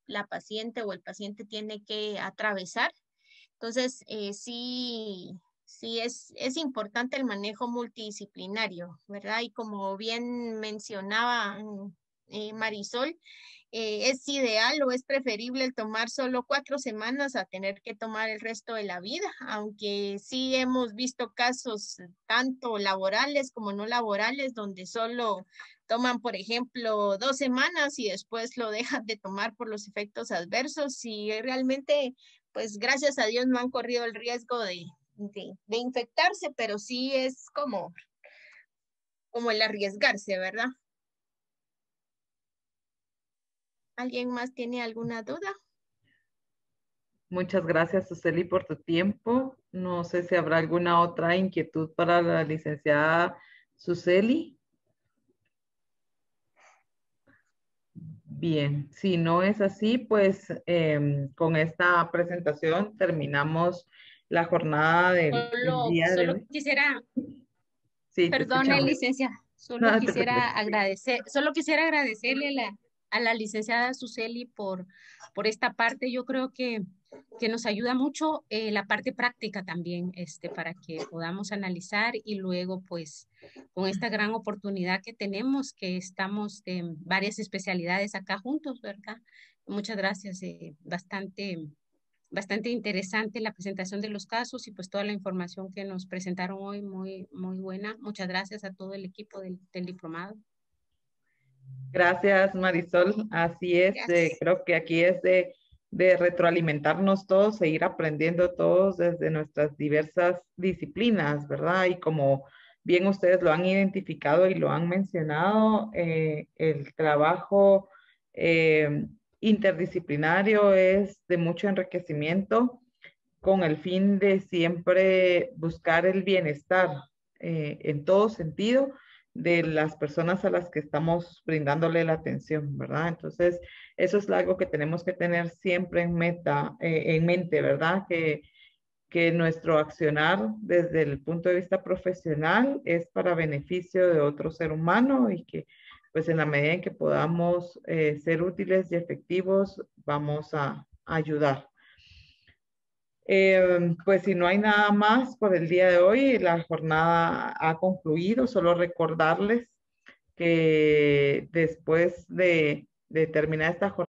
la paciente o el paciente tiene que atravesar. Entonces, sí es importante el manejo multidisciplinario, ¿verdad? Y como bien mencionaba Marisol, es ideal o es preferible el tomar solo 4 semanas a tener que tomar el resto de la vida, aunque sí hemos visto casos tanto laborales como no laborales donde solo toman, por ejemplo, 2 semanas y después lo dejan de tomar por los efectos adversos y realmente, pues gracias a Dios no han corrido el riesgo de infectarse, pero sí es como el arriesgarse, ¿verdad? ¿Alguien más tiene alguna duda? Muchas gracias, Suseli, por tu tiempo. No sé si habrá alguna otra inquietud para la licenciada Suseli. Bien, si no es así, pues con esta presentación terminamos la jornada del día de Solo hoy. quisiera, Sí, te perdone, escuchamos. licencia, No, no te preocupes. solo quisiera agradecerle a la licenciada Suseli por esta parte. Yo creo que nos ayuda mucho la parte práctica también, para que podamos analizar y luego, pues, con esta gran oportunidad que tenemos, que estamos en varias especialidades acá juntos, ¿verdad? Muchas gracias, bastante interesante la presentación de los casos y pues toda la información que nos presentaron hoy, muy, muy buena. Muchas gracias a todo el equipo del diplomado. Gracias, Marisol. Así es, creo que aquí es de retroalimentarnos todos, seguir aprendiendo todos desde nuestras diversas disciplinas, ¿verdad? Y como bien ustedes lo han identificado y lo han mencionado, el trabajo interdisciplinario es de mucho enriquecimiento con el fin de siempre buscar el bienestar en todo sentido de las personas a las que estamos brindándole la atención, ¿verdad? Entonces, eso es algo que tenemos que tener siempre en mente, ¿verdad? Que nuestro accionar desde el punto de vista profesional es para beneficio de otro ser humano y que pues en la medida en que podamos ser útiles y efectivos, vamos a ayudar. Pues si no hay nada más por el día de hoy, la jornada ha concluido. Solo recordarles que después de terminar esta jornada,